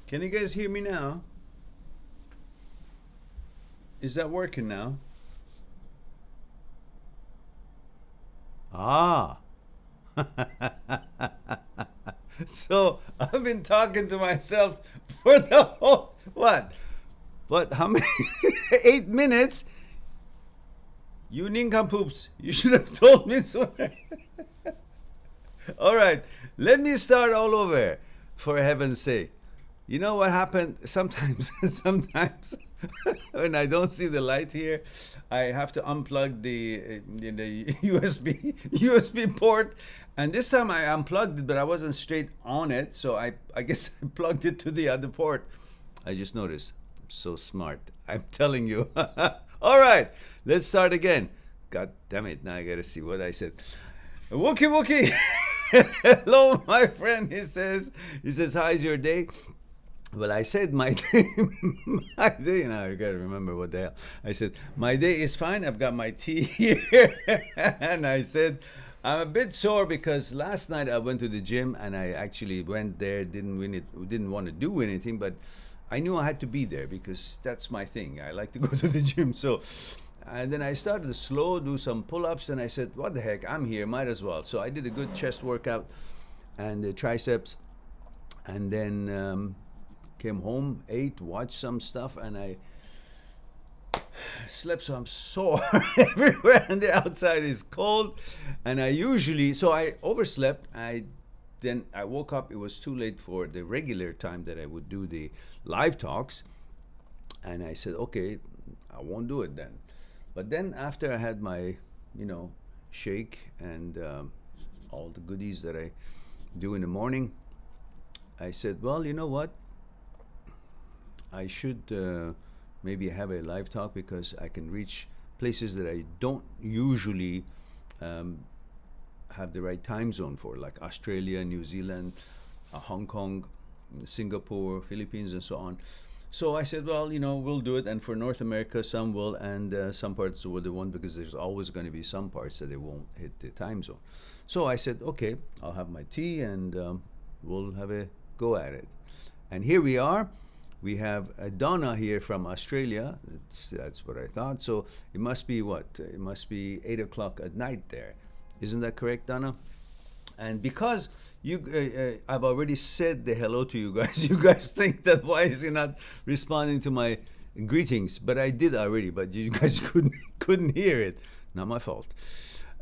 Can you guys hear me now? Is that working now? Ah. So I've been talking to myself for the whole what? What? How many? 8 minutes? You nincompoops! You should have told me sooner. All right, let me start all over. For heaven's sake, you know what happened? Sometimes, sometimes when I don't see the light here, I have to unplug the USB port, and this time I unplugged it, but I wasn't straight on it, so I guess I plugged it to the other port. I just noticed. I'm so smart. I'm telling you. All right, let's start again. God damn it! Now I gotta see what I said. Wookie Wookie. Hello, my friend. He says, how's your day? Well, I said my day, my day, now I gotta remember what the hell. I said, my day is fine. I've got my tea here. And I said, I'm a bit sore because last night I went to the gym and I actually went there, didn't want to do anything, but I knew I had to be there because that's my thing. I like to go to the gym. So, and then I started to slow, do some pull-ups, and I said, what the heck, I'm here, might as well. So I did a good chest workout and the triceps, and then came home, ate, watched some stuff, and I slept, so I'm sore everywhere, and the outside is cold. And I overslept. Then I woke up, it was too late for the regular time that I would do the live talks, and I said, okay, I won't do it then. But then after I had my, shake and all the goodies that I do in the morning, I said, well, you know what? I should maybe have a live talk because I can reach places that I don't usually have the right time zone for, like Australia, New Zealand, Hong Kong, Singapore, Philippines, and so on. So I said, well, we'll do it. And for North America, some will, and some parts will they won't, because there's always going to be some parts that they won't hit the time zone. So I said, okay, I'll have my tea and we'll have a go at it. And here we are. We have Donna here from Australia. That's what I thought. So it must be what? It must be 8 o'clock at night there. Isn't that correct, Donna? And because I've already said the hello to you guys, you guys think that why is he not responding to my greetings? But I did already, but you guys couldn't hear it. Not my fault.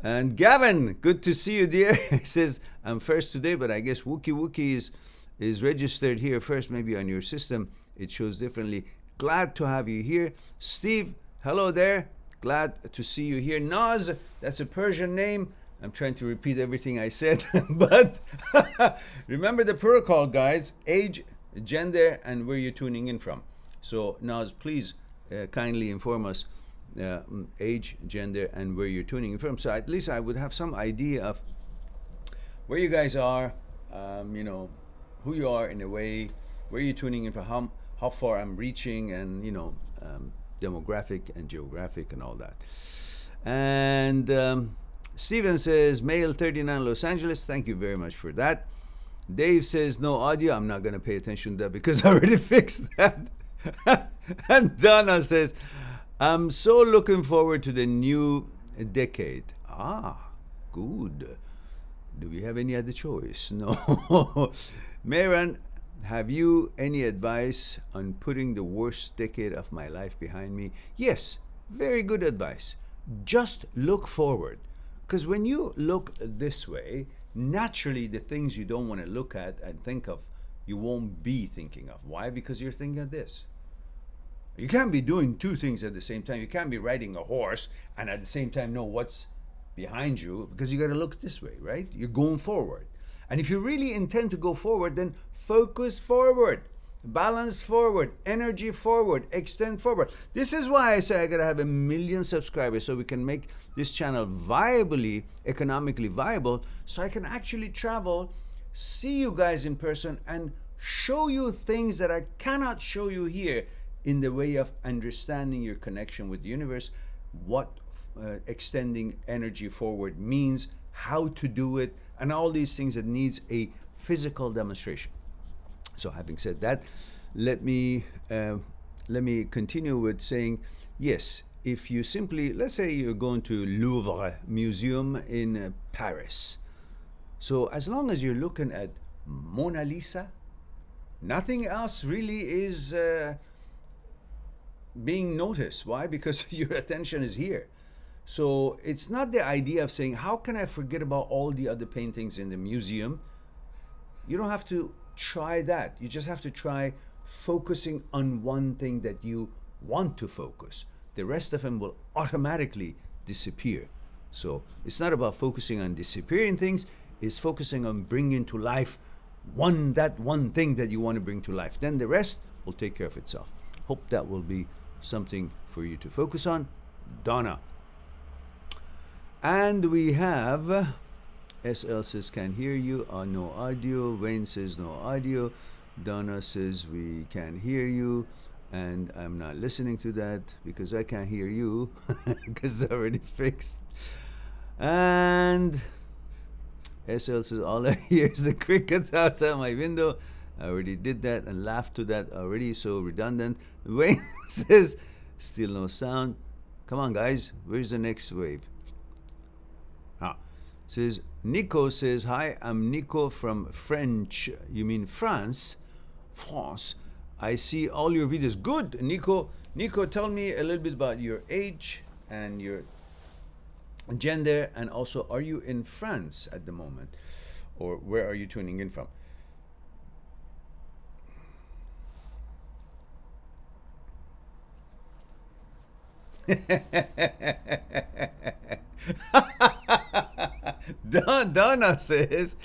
And Gavin, good to see you, dear. He says, I'm first today, but I guess Wookie is registered here first, maybe on your system. It shows differently. Glad to have you here. Steve, hello there. Glad to see you here. Naz, that's a Persian name. I'm trying to repeat everything I said, but remember the protocol, guys: age, gender, and where you're tuning in from. So Naz, please kindly inform us age, gender, and where you're tuning in from. So at least I would have some idea of where you guys are, who you are in a way, where you're tuning in from, how far I'm reaching, and demographic and geographic and all that. And Steven says, male 39 Los Angeles. Thank you very much for that. Dave says, no audio. I'm not going to pay attention to that because I already fixed that. And Donna says, I'm so looking forward to the new decade. Ah, good. Do we have any other choice? No. Mehran, have you any advice on putting the worst decade of my life behind me? Yes, very good advice. Just look forward. Because when you look this way, naturally the things you don't want to look at and think of, you won't be thinking of. Why? Because you're thinking of this. You can't be doing two things at the same time. You can't be riding a horse and at the same time know what's behind you, because you got to look this way, right? You're going forward. And if you really intend to go forward, then focus forward. Balance forward, energy forward, extend forward. This is why I say I gotta have 1 million subscribers so we can make this channel viably, economically viable, so I can actually travel, see you guys in person, and show you things that I cannot show you here in the way of understanding your connection with the universe, what extending energy forward means, how to do it, and all these things that needs a physical demonstration. So having said that, let me continue with saying, yes, if you simply, let's say you're going to Louvre Museum in Paris. So as long as you're looking at Mona Lisa, nothing else really is being noticed. Why? Because your attention is here. So it's not the idea of saying, how can I forget about all the other paintings in the museum? You don't have to try that. You just have to try focusing on one thing that you want to focus. The rest of them will automatically disappear. So it's not about focusing on disappearing things, it's focusing on bringing to life that one thing that you want to bring to life. Then the rest will take care of itself. Hope that will be something for you to focus on. Donna. And we have SL says can hear you, no audio. Wayne says no audio. Donna says we can hear you, and I'm not listening to that because I can't hear you because it's already fixed. And SL says all I hear is the crickets outside my window. I already did that and laughed to that already, so redundant. Wayne says still no sound. Come on guys, where's the next wave? Says Nico says, hi, I'm Nico from French. You mean France? France. I see all your videos. Good, Nico. Nico, tell me a little bit about your age and your gender, and also, are you in France at the moment? Or where are you tuning in from? Donna says,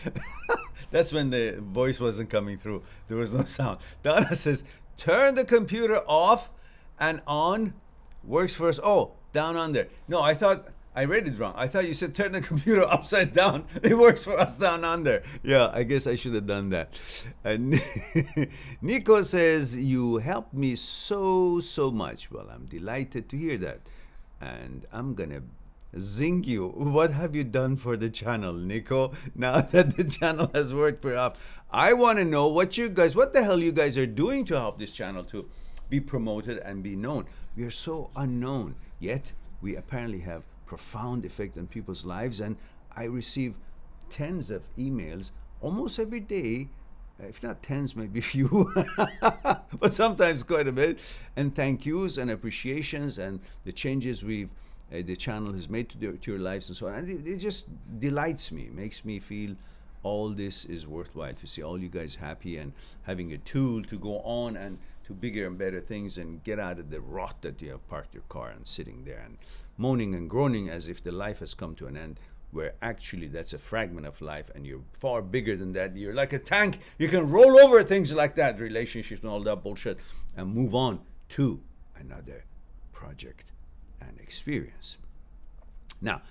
that's when the voice wasn't coming through. There was no sound. Donna says, turn the computer off and on. Works for us. Oh, down under. No, I thought I read it wrong. I thought you said turn the computer upside down. It works for us down under. Yeah, I guess I should have done that. And Nico says, you helped me so much. Well, I'm delighted to hear that. And I'm going to zing you. What have you done for the channel, Nico? Now that the channel has worked for us, I want to know what the hell you guys are doing to help this channel to be promoted and be known. We are so unknown, yet we apparently have profound effect on people's lives, and I receive tens of emails almost every day, if not tens, maybe few, but sometimes quite a bit, and thank yous and appreciations and the changes the channel has made to your lives and so on. And it just delights me, makes me feel all this is worthwhile, to see all you guys happy and having a tool to go on and to bigger and better things and get out of the rot that you have parked your car and sitting there and moaning and groaning as if the life has come to an end, where actually that's a fragment of life and you're far bigger than that. You're like a tank. You can roll over things like that, relationships and all that bullshit, and move on to another project and experience. Now,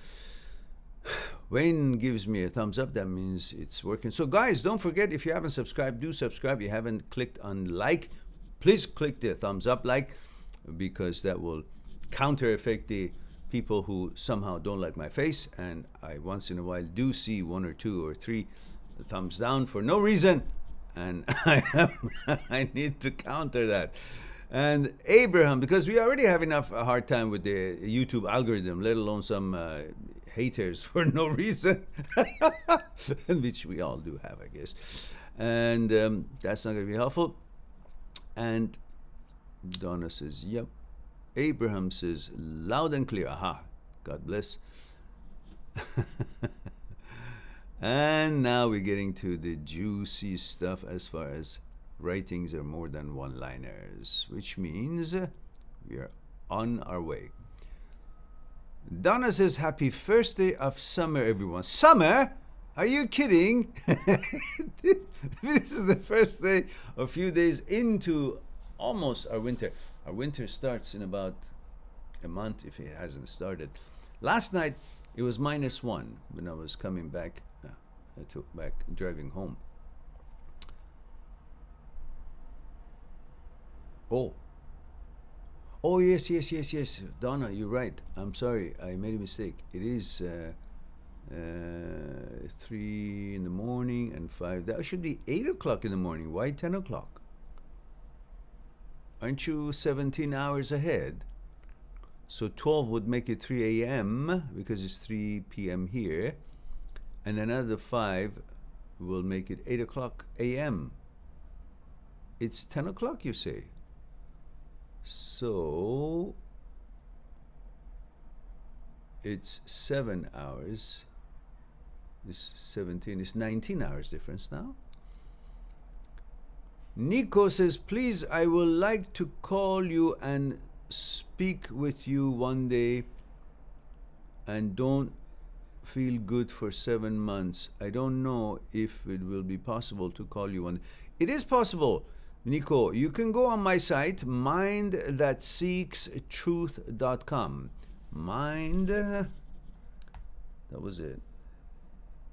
Wayne gives me a thumbs up. That means it's working. So guys, don't forget, if you haven't subscribed, do subscribe. If you haven't clicked on like, please click the thumbs up like, because that will counter effect the people who somehow don't like my face, and I once in a while do see 1 or 2 or 3 thumbs down for no reason, and I need to counter that. And Abraham, because we already have enough hard time with the YouTube algorithm, let alone some haters for no reason, which we all do have, I guess. And that's not going to be helpful. And Donna says, yep. Abraham says, loud and clear. Aha, God bless. And now we're getting to the juicy stuff as far as writings are more than one-liners, which means we are on our way. Donna says, happy first day of summer, everyone. Summer? Are you kidding? This is the first day, a few days into almost our winter. Our winter starts in about a month if it hasn't started. Last night, it was -1 when I was coming back, driving home. Oh, yes. Donna, you're right. I'm sorry, I made a mistake. It is 3 in the morning and 5. That should be 8 o'clock in the morning. Why 10 o'clock? Aren't you 17 hours ahead? So 12 would make it 3 a.m. because it's 3 p.m. here. And another 5 will make it 8 o'clock a.m. It's 10 o'clock, you say. So it's 7 hours. This 17 is 19 hours difference now. Nico says, please, I would like to call you and speak with you one day and don't feel good for 7 months. I don't know if it will be possible to call you one day. It is possible, Nico. You can go on my site, mindthatseekstruth.com. Mind, that was it.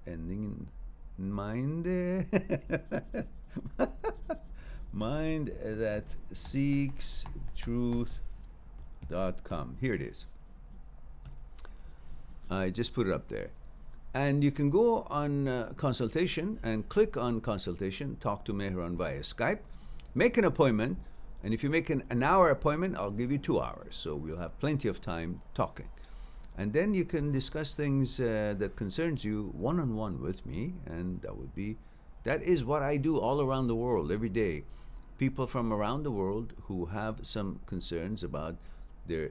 Ending in mind. mindthatseekstruth.com. Here it is. I just put it up there. And you can go on consultation and click on consultation, talk to Mehran via Skype, make an appointment, and if you make an hour appointment, I'll give you 2 hours. So we'll have plenty of time talking. And then you can discuss things that concerns you one-on-one with me, and that is what I do all around the world every day. People from around the world who have some concerns about their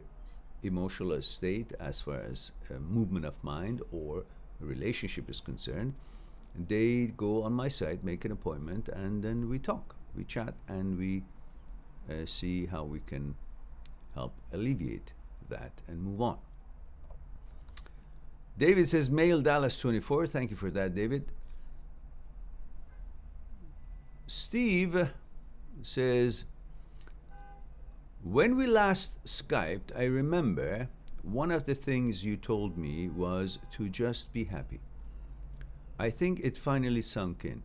emotional state as far as movement of mind or relationship is concerned, they go on my site, make an appointment, and then we talk, we chat, and we see how we can help alleviate that and move on. David says, male Dallas 24. Thank you for that, David. Steve says, when we last Skyped, I remember one of the things you told me was to just be happy. I think it finally sunk in.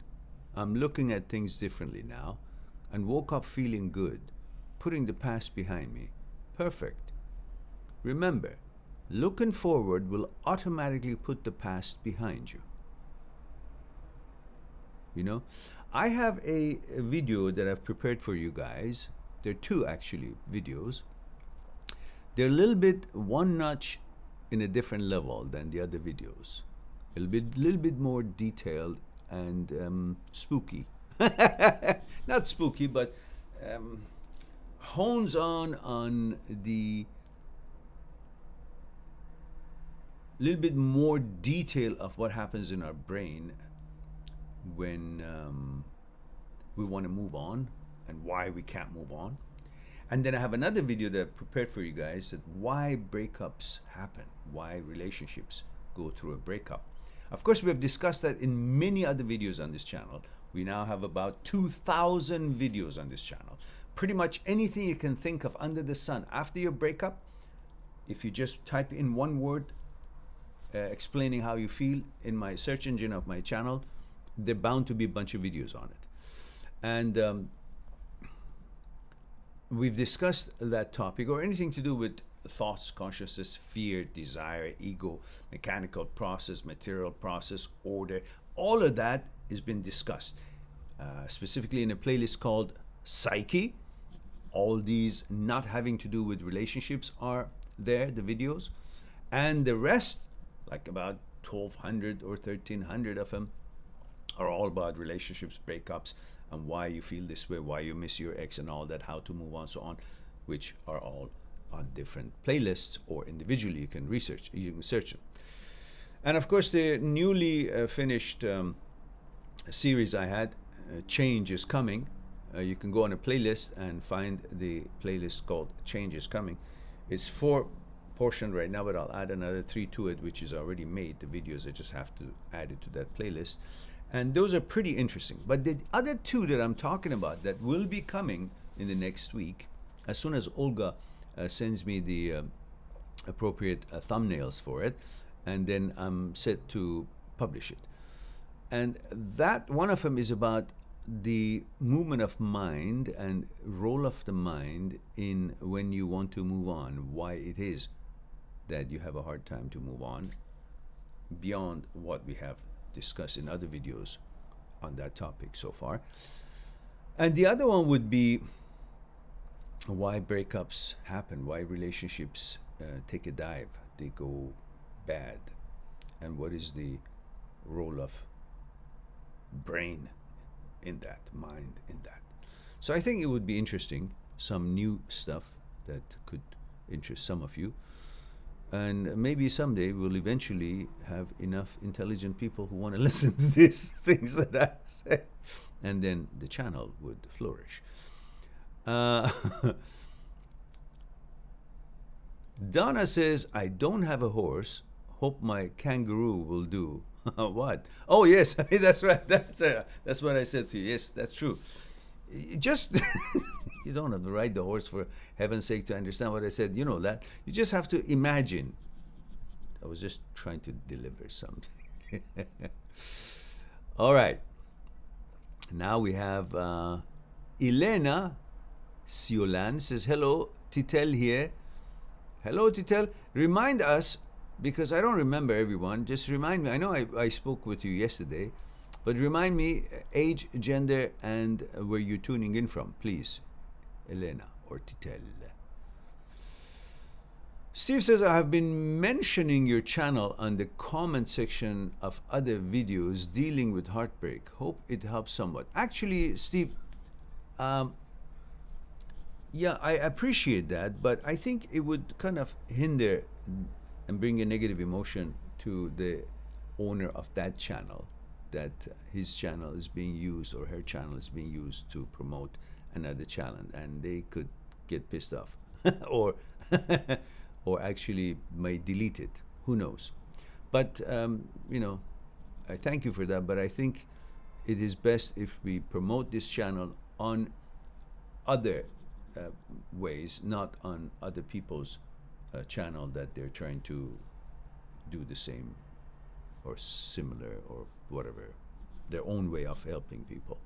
I'm looking at things differently now and woke up feeling good, putting the past behind me. Perfect. Remember, looking forward will automatically put the past behind you. You know, I have a video that I've prepared for you guys. There are 2 actually videos. They're a little bit one notch in a different level than the other videos. A little bit more detailed and spooky. Not spooky, but hones on the little bit more detail of what happens in our brain when we want to move on and why we can't move on. And then I have another video that I prepared for you guys that why breakups happen, why relationships go through a breakup. Of course, we have discussed that in many other videos on this channel. We now have about 2,000 videos on this channel. Pretty much anything you can think of under the sun after your breakup, if you just type in one word explaining how you feel in my search engine of my channel, there are bound to be a bunch of videos on it. And we've discussed that topic, or anything to do with thoughts, consciousness, fear, desire, ego, mechanical process, material process, order. All of that has been discussed, specifically in a playlist called Psyche. All these not having to do with relationships are there, the videos. And the rest, like about 1,200 or 1,300 of them, are all about relationships, breakups, and why you feel this way, why you miss your ex and all that, how to move on, so on, which are all on different playlists, or individually you can search them. And of course, the newly finished series I had, Change is Coming. You can go on a playlist and find the playlist called Change is Coming. It's 4 portioned right now, but I'll add another 3 to it, which is already made. The videos, I just have to add it to that playlist. And those are pretty interesting. But the other 2 that I'm talking about that will be coming in the next week, as soon as Olga sends me the appropriate thumbnails for it, and then I'm set to publish it. And that one of them is about the movement of mind and role of the mind in when you want to move on, why it is that you have a hard time to move on beyond what we have discussed in other videos on that topic so far. And the other one would be why breakups happen, why relationships take a dive, they go bad, and what is the role of brain in that, mind in that. So I think it would be interesting, some new stuff that could interest some of you. And maybe someday we'll eventually have enough intelligent people who want to listen to these things that I say. And then the channel would flourish. Donna says, I don't have a horse. Hope my kangaroo will do. What? Oh, yes, that's right. That's what I said to you. Yes, that's true. Just, you don't have to ride the horse, for heaven's sake, to understand what I said. You know that. You just have to imagine. I was just trying to deliver something. All right. Now we have Elena Siolan says, hello, Titel here. Hello, Titel. Remind us, because I don't remember everyone, just remind me. I know I spoke with you yesterday, but remind me age, gender, and where you're tuning in from, please, Elena or Titel. Steve says, I have been mentioning your channel on the comment section of other videos dealing with heartbreak. Hope it helps somewhat. Actually, Steve, yeah, I appreciate that, but I think it would kind of hinder and bring a negative emotion to the owner of that channel, that his channel is being used, or her channel is being used to promote another channel, and they could get pissed off or or actually may delete it. Who knows? But you know, I thank you for that, but I think it is best if we promote this channel on other ways, not on other people's channel that they're trying to do the same or similar or whatever, their own way of helping people.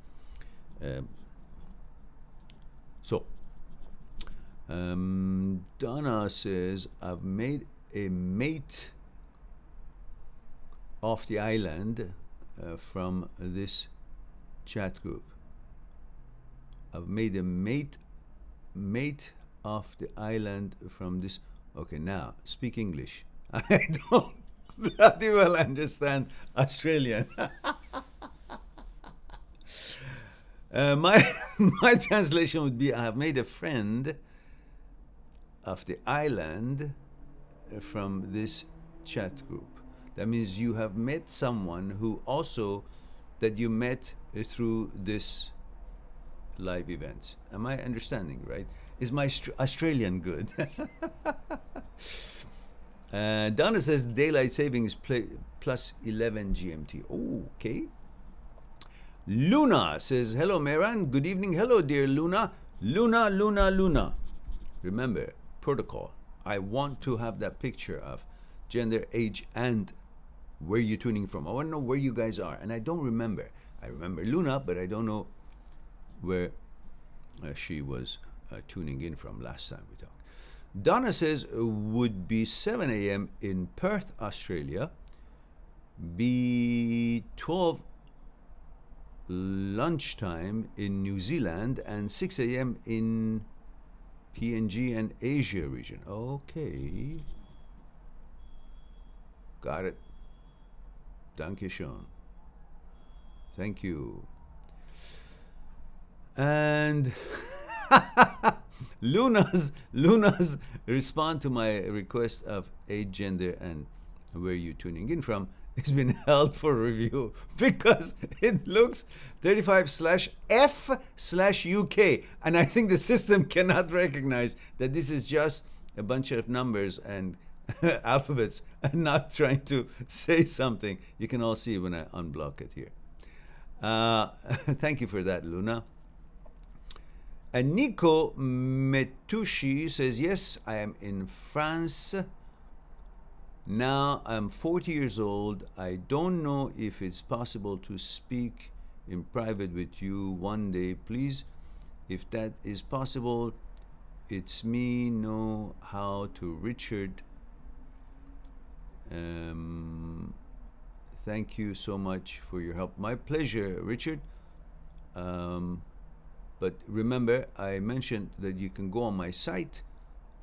Donna says, I've made a mate off the island from this chat group. I've made a mate off the island from this. Okay, now speak English. I don't bloody well understand Australian. My translation would be, I have made a friend of the island from this chat group. That means you have met someone who also, that you met through this live events. Am I understanding right? Is my Australian good? Donna says daylight savings plus 11 GMT. Oh, okay. Luna says, hello, Mehran. Good evening. Hello, dear Luna. Luna. Remember, protocol. I want to have that picture of gender, age, and where you're tuning from. I want to know where you guys are. And I don't remember. I remember Luna, but I don't know where she was tuning in from last time we talked. Donna says, would be 7 a.m. in Perth, Australia, be 12 lunchtime in New Zealand, and 6 a.m. in PNG and Asia region. Okay. Got it. Danke schön. Thank you. And Luna's respond to my request of age, gender, and where you tuning in from has been held for review because it looks 35/F/UK, and I think the system cannot recognize that this is just a bunch of numbers and alphabets and not trying to say something. You can all see when I unblock it here. Thank you for that, Luna. And Nico Metushi says, yes, I am in France. Now I'm 40 years old. I don't know if it's possible to speak in private with you one day, please. If that is possible, it's me know how to Richard. Thank you so much for your help. My pleasure, Richard. But remember, I mentioned that you can go on my site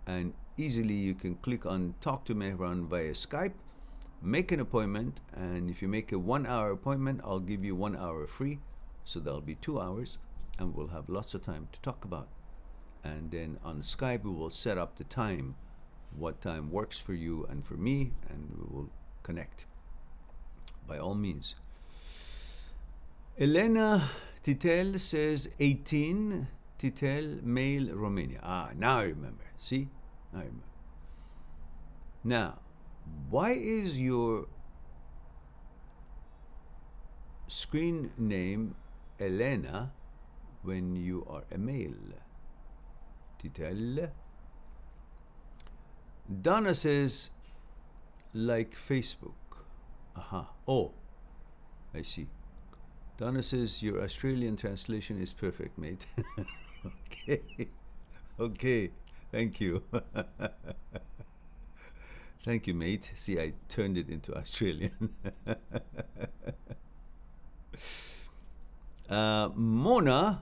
and easily you can click on Talk to Mehran via Skype, make an appointment, and if you make a 1 hour appointment, I'll give you 1 hour free. So that'll be 2 hours, and we'll have lots of time to talk about. And then on Skype, we will set up the time, what time works for you and for me, and we will connect by all means. Elena Titel says 18, Titel, male, Romania. Ah, now I remember. See? I remember. Now, why is your screen name Elena when you are a male? Titel. Donna says, like Facebook. Aha. Oh, I see. Donna says, your Australian translation is perfect, mate. Okay. Okay. Thank you. Thank you, mate. See, I turned it into Australian. Mona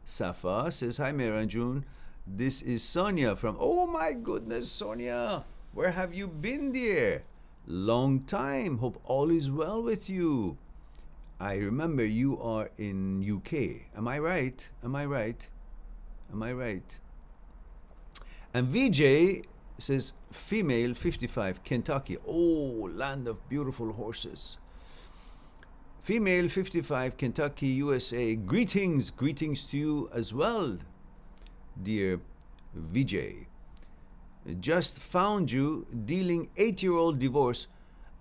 Safa says, hi, Mehran June. This is Sonia from, oh my goodness, Sonia. Where have you been, dear? Long time. Hope all is well with you. I remember you are in UK. Am I right? Am I right? Am I right? And VJ says, female, 55, Kentucky. Oh, land of beautiful horses. Female, 55, Kentucky, USA. Greetings, greetings to you as well, dear VJ. Just found you dealing 8-year-old divorce.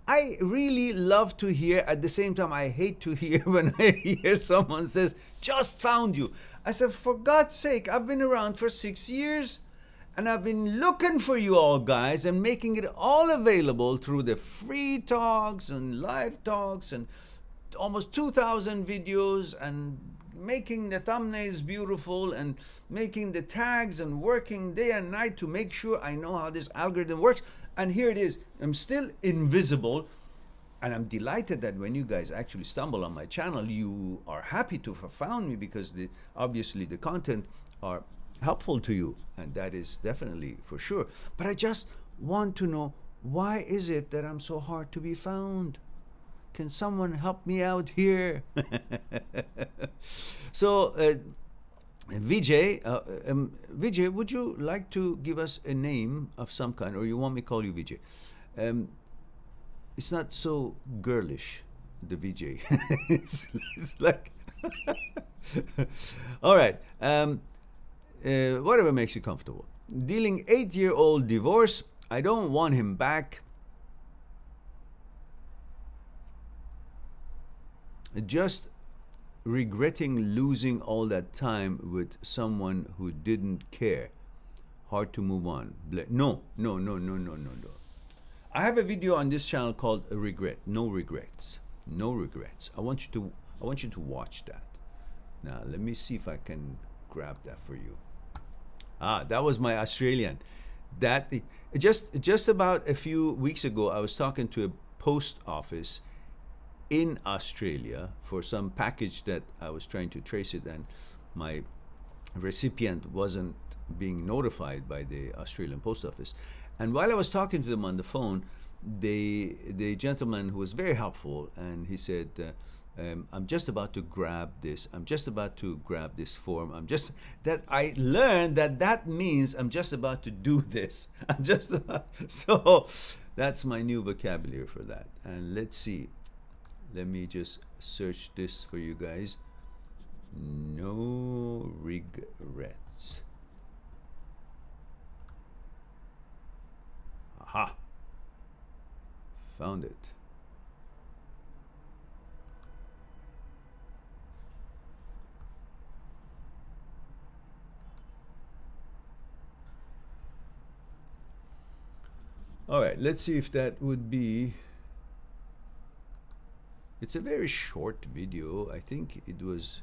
I really love to hear, at the same time I hate to hear when I hear someone says, just found you. I said, for God's sake, I've been around for 6 years and I've been looking for you all guys and making it all available through the free talks and live talks and almost 2,000 videos and making the thumbnails beautiful and making the tags and working day and night to make sure I know how this algorithm works. And here it is. I'm still invisible. And I'm delighted that when you guys actually stumble on my channel, you are happy to have found me because obviously the content are helpful to you. And that is definitely for sure. But I just want to know, why is it that I'm so hard to be found? Can someone help me out here? So, Vijay, Vijay, would you like to give us a name of some kind, or you want me to call you Vijay? It's not so girlish, the Vijay. it's like, all right. Whatever makes you comfortable. Dealing 8-year-old divorce. I don't want him back. Just regretting losing all that time with someone who didn't care. Hard to move on. No. I have a video on this channel called Regret. No regrets. No regrets. I want you to watch that. Now let me see if I can grab that for you. Ah, that was my Australian. That just about a few weeks ago, I was talking to a post office in Australia for some package that I was trying to trace it, and my recipient wasn't being notified by the Australian Post Office. And while I was talking to them on the phone, the gentleman who was very helpful, and he said, I'm just about to grab this. I'm just about to grab this form. I learned that means I'm just about to do this. So that's my new vocabulary for that. And let's see. Let me just search this for you guys. No regrets. Aha. Found it. All right, let's see if that would be. It's a very short video. I think it was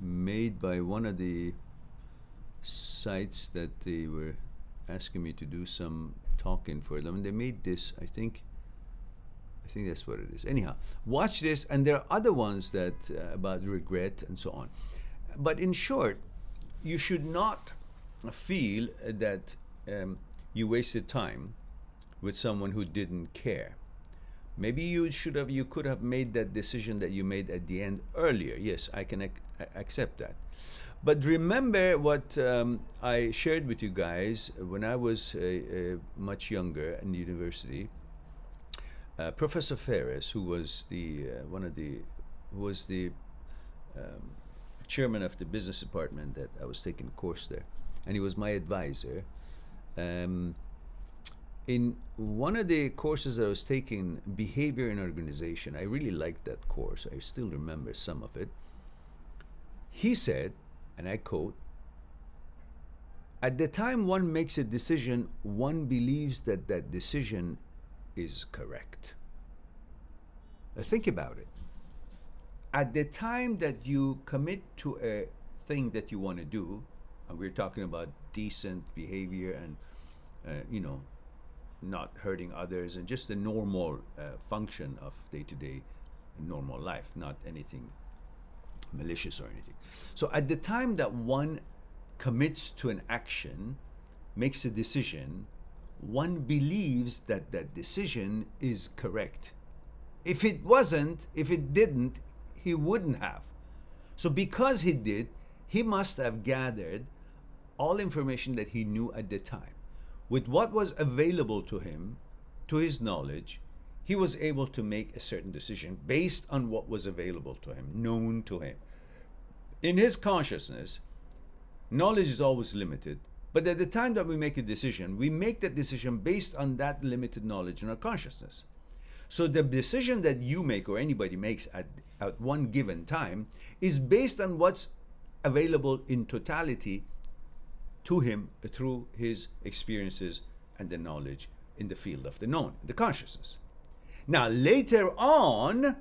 made by one of the sites that they were asking me to do some talking for them. And they made this, I think, I think that's what it is. Anyhow, watch this, and there are other ones that about regret and so on. But in short, you should not feel that you wasted time with someone who didn't care. Maybe you could have made that decision that you made at the end earlier. Yes, I can accept that. But remember what I shared with you guys when I was much younger in university. Professor Ferris, who was the chairman of the business department that I was taking a course there, and he was my advisor. In one of the courses I was taking, behavior in organization, I really liked that course. I still remember some of it. He said, and I quote, "At the time one makes a decision, one believes that that decision is correct." Now think about it. At the time that you commit to a thing that you want to do, and we're talking about decent behavior and, not hurting others and just the normal function of day-to-day normal life, not anything malicious or anything. So at the time that one commits to an action, makes a decision, one believes that that decision is correct. If it didn't, he wouldn't have. So because he did, he must have gathered all information that he knew at the time. With what was available to him, to his knowledge, he was able to make a certain decision based on what was available to him, known to him. In his consciousness, knowledge is always limited, but at the time that we make a decision, we make that decision based on that limited knowledge in our consciousness. So the decision that you make or anybody makes at one given time is based on what's available in totality to him through his experiences and the knowledge in the field of the known, the consciousness. Now, later on,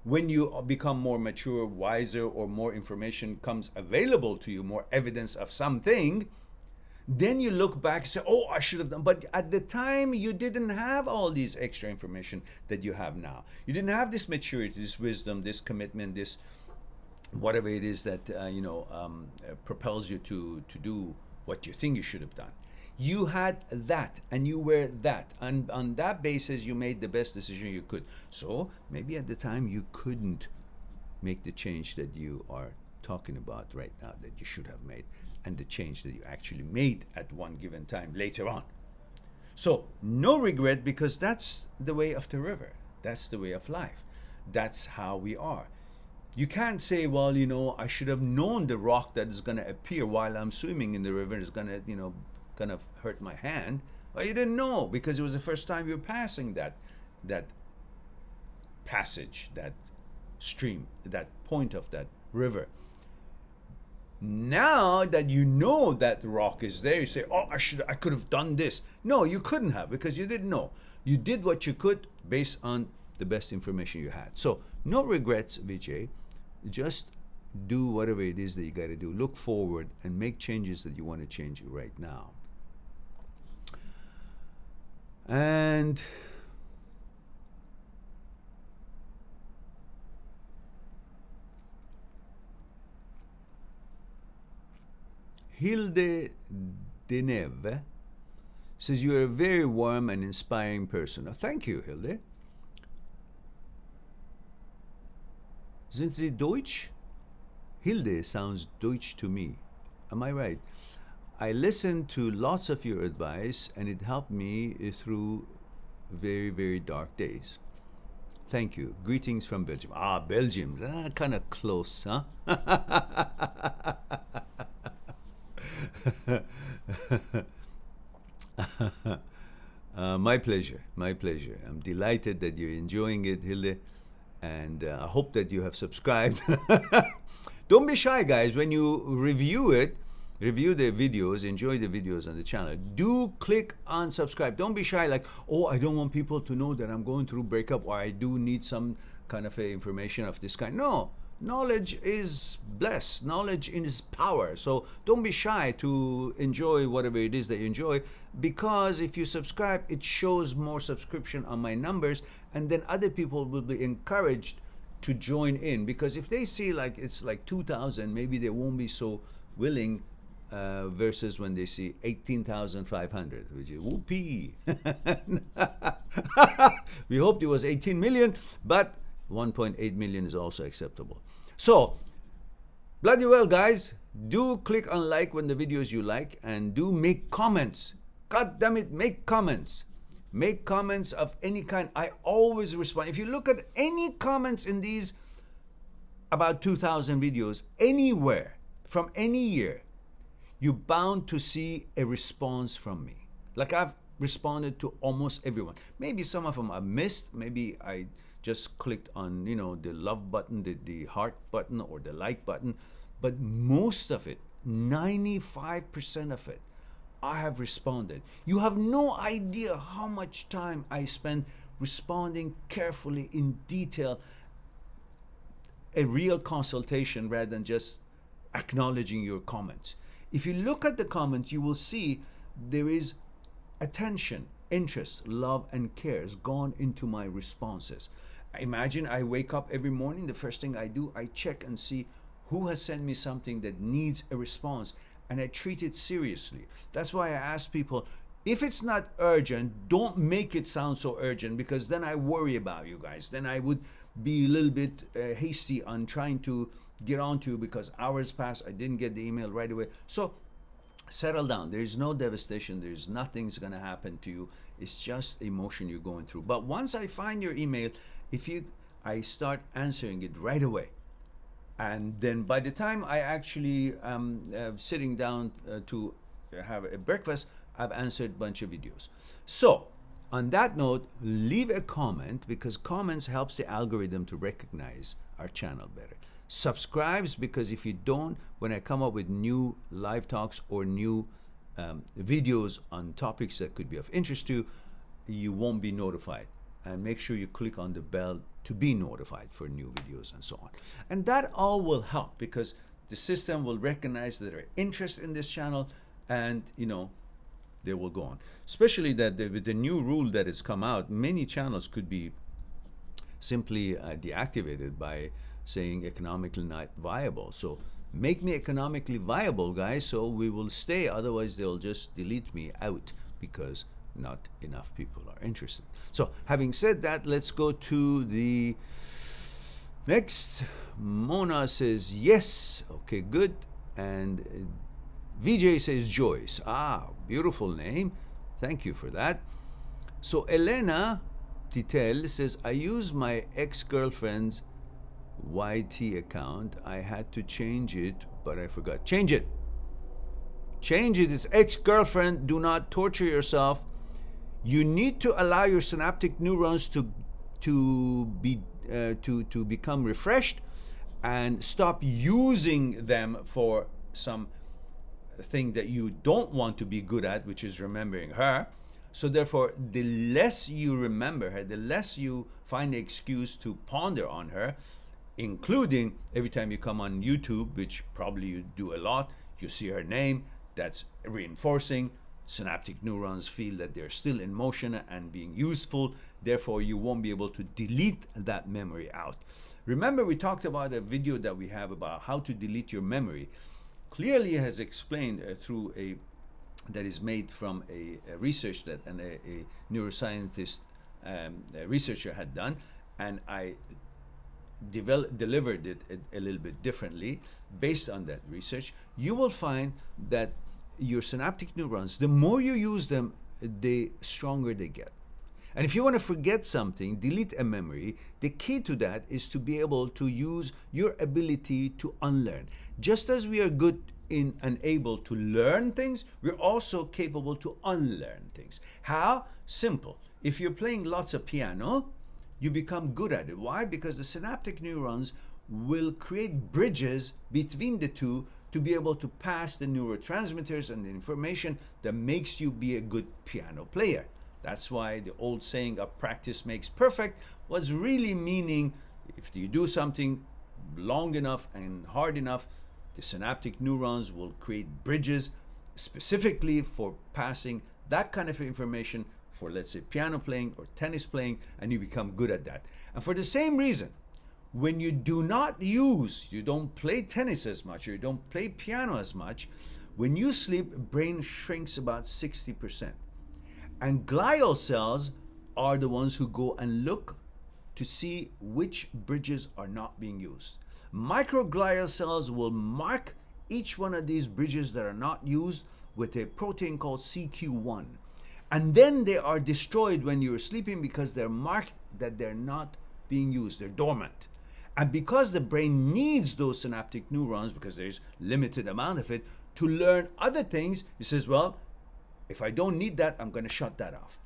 when you become more mature, wiser, or more information comes available to you, more evidence of something, then you look back and say, oh, I should have done. But at the time, you didn't have all these extra information that you have now. You didn't have this maturity, this wisdom, this commitment, this whatever it is that propels you to do what you think you should have done. You had that, and you were that, and on that basis you made the best decision you could. So maybe at the time you couldn't make the change that you are talking about right now that you should have made, and the change that you actually made at one given time later on. So no regret, because that's the way of the river. That's the way of life. That's how we are. You can't say, well, I should have known the rock that is going to appear while I'm swimming in the river is going to, kind of hurt my hand. Well, you didn't know because it was the first time you were passing that passage, that stream, that point of that river. Now that you know that rock is there, you say, oh, I could have done this. No, you couldn't have, because you didn't know. You did what you could based on the best information you had. So no regrets, Vijay. Just do whatever it is that you got to do. Look forward and make changes that you want to change right now. And Hilde Deneve says you are a very warm and inspiring person. Oh, thank you, Hilde. Sind Sie Deutsch? Hilde sounds Deutsch to me. Am I right? I listened to lots of your advice, and it helped me through very, very dark days. Thank you. Greetings from Belgium. Belgium. Kind of close, huh? My pleasure. My pleasure. I'm delighted that you're enjoying it, Hilde. And I hope that you have subscribed. Don't be shy, guys. When you review the videos, enjoy the videos on the channel, do click on subscribe. Don't be shy like, oh, I don't want people to know that I'm going through breakup, or I do need some kind of information of this kind. No, knowledge is blessed. Knowledge is power. So don't be shy to enjoy whatever it is that you enjoy, because if you subscribe, it shows more subscription on my numbers, and then other people will be encouraged to join in, because if they see like it's like 2,000, maybe they won't be so willing versus when they see 18,500, which is whoopee. We hoped it was 18 million, but 1.8 million is also acceptable. So, bloody well, guys, do click on like when the videos you like, and do make comments. God damn it, make comments. Make comments of any kind. I always respond. If you look at any comments in these about 2,000 videos, anywhere, from any year, you're bound to see a response from me. Like, I've responded to almost everyone. Maybe some of them I missed. Maybe I just clicked on, you know, the love button, the heart button, or the like button. But most of it, 95% of it, I have responded. You have no idea how much time I spend responding carefully in detail. A real consultation rather than just acknowledging your comments. If you look at the comments, you will see there is attention, interest, love, and cares gone into my responses. Imagine I wake up every morning, the first thing I do, I check and see who has sent me something that needs a response, and I treat it seriously. That's why I ask people, if it's not urgent, don't make it sound so urgent, because then I worry about you guys. Then I would be a little bit hasty on trying to get on to you, because hours pass, I didn't get the email right away. So settle down. There is no devastation. There's nothing's going to happen to you. It's just emotion you're going through. But once I find your email, I start answering it right away. And then by the time I actually sitting down to have a breakfast, I've answered a bunch of videos. So on that note, leave a comment, because comments helps the algorithm to recognize our channel better. Subscribes, because if you don't, when I come up with new live talks or new videos on topics that could be of interest to you, you won't be notified. And make sure you click on the bell to be notified for new videos and so on. And that all will help, because the system will recognize that there are interest in this channel, and you know, they will go on. Especially that with the new rule that has come out, many channels could be simply deactivated by saying economically not viable. So make me economically viable, guys, so we will stay. Otherwise, they'll just delete me out, because not enough people are interested. So having said that, let's go to the next. Mona says yes. Okay, good. And VJ says Joyce. Ah, beautiful name. Thank you for that. So Elena Titel says, I use my ex-girlfriend's YT account. I had to change it, but I forgot. Change it. Change it. It's ex-girlfriend. Do not torture yourself. You need to allow your synaptic neurons to become refreshed, and stop using them for some thing that you don't want to be good at, which is remembering her. So therefore, the less you remember her, the less you find an excuse to ponder on her, including every time you come on YouTube, which probably you do a lot, you see her name, that's reinforcing. Synaptic neurons feel that they're still in motion and being useful. Therefore, you won't be able to delete that memory out. Remember, we talked about a video that we have about how to delete your memory. Clearly has explained through that is made from a research that a neuroscientist a researcher had done, and I delivered it a little bit differently based on that research. You will find that your synaptic neurons, the more you use them, the stronger they get. And if you want to forget something, delete a memory, the key to that is to be able to use your ability to unlearn. Just as we are good in and able to learn things, we're also capable to unlearn things. How? Simple. If you're playing lots of piano, you become good at it. Why? Because the synaptic neurons will create bridges between the two to be able to pass the neurotransmitters and the information that makes you be a good piano player. That's why the old saying of practice makes perfect was really meaning if you do something long enough and hard enough, the synaptic neurons will create bridges specifically for passing that kind of information for, let's say, piano playing or tennis playing, and you become good at that. And for the same reason, when you do not use, you don't play tennis as much, or you don't play piano as much, when you sleep, brain shrinks about 60%. And glial cells are the ones who go and look to see which bridges are not being used. Microglial cells will mark each one of these bridges that are not used with a protein called CQ1. And then they are destroyed when you're sleeping because they're marked that they're not being used, they're dormant. And because the brain needs those synaptic neurons, because there's limited amount of it, to learn other things, it says, well, if I don't need that, I'm going to shut that off.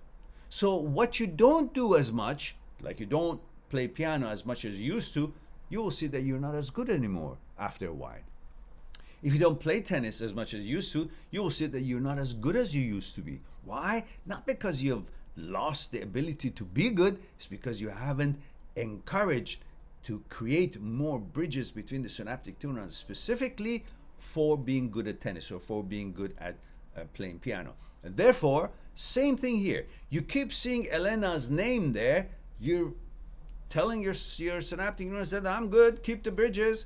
So what you don't do as much, like you don't play piano as much as you used to, you will see that you're not as good anymore after a while. If you don't play tennis as much as you used to, you will see that you're not as good as you used to be. Why? Not because you've lost the ability to be good, it's because you haven't encouraged to create more bridges between the synaptic neurons, specifically for being good at tennis or for being good at playing piano. And therefore, same thing here. You keep seeing Elena's name there, you're telling your synaptic neurons that I'm good, keep the bridges,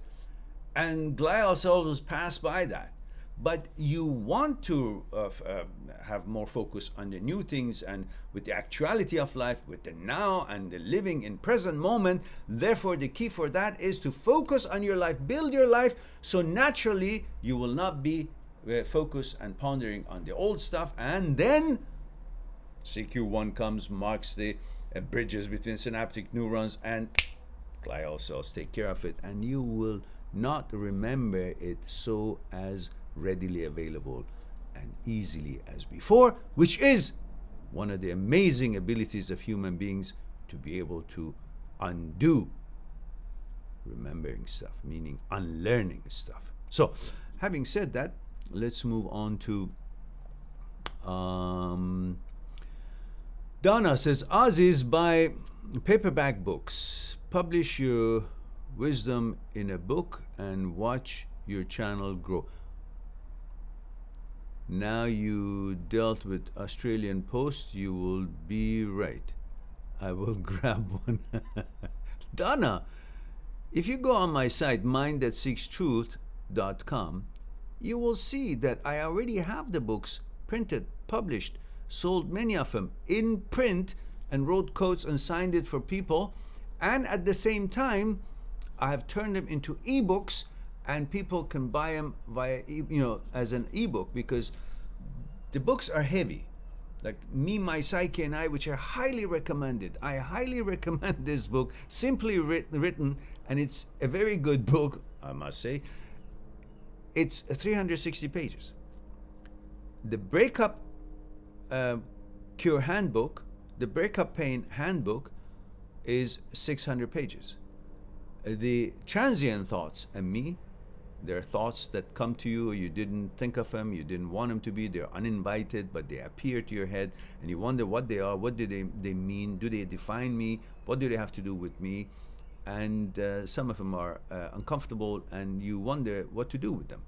and glial cells pass by that. But you want to have more focus on the new things and with the actuality of life, with the now and the living in present moment. Therefore, the key for that is to focus on your life, build your life, so naturally you will not be focused and pondering on the old stuff. And then CQ1 comes, marks the bridges between synaptic neurons, and glial cells take care of it, and you will not remember it so as readily available and easily as before, which is one of the amazing abilities of human beings, to be able to undo remembering stuff, meaning unlearning stuff. So, having said that, let's move on to Donna says, Aziz, buy paperback books, publish your wisdom in a book, and watch your channel grow. Now you dealt with Australian Post, you will be right. I will grab one. Donna, if you go on my site, mindthatseekstruth.com, you will see that I already have the books printed, published, sold many of them in print, and wrote quotes and signed it for people. And at the same time, I have turned them into ebooks, and people can buy them via, as an ebook, because the books are heavy. Like Me, My Psyche, and I, which are highly recommended. I highly recommend this book, simply written, and it's a very good book, I must say. It's 360 pages. The Breakup Cure Handbook, the Breakup Pain Handbook, is 600 pages. The Transient Thoughts and Me, they're thoughts that come to you, you didn't think of them, you didn't want them to be, they're uninvited, but they appear to your head, and you wonder what they are, what do they mean, do they define me, what do they have to do with me? And some of them are uncomfortable, and you wonder what to do with them.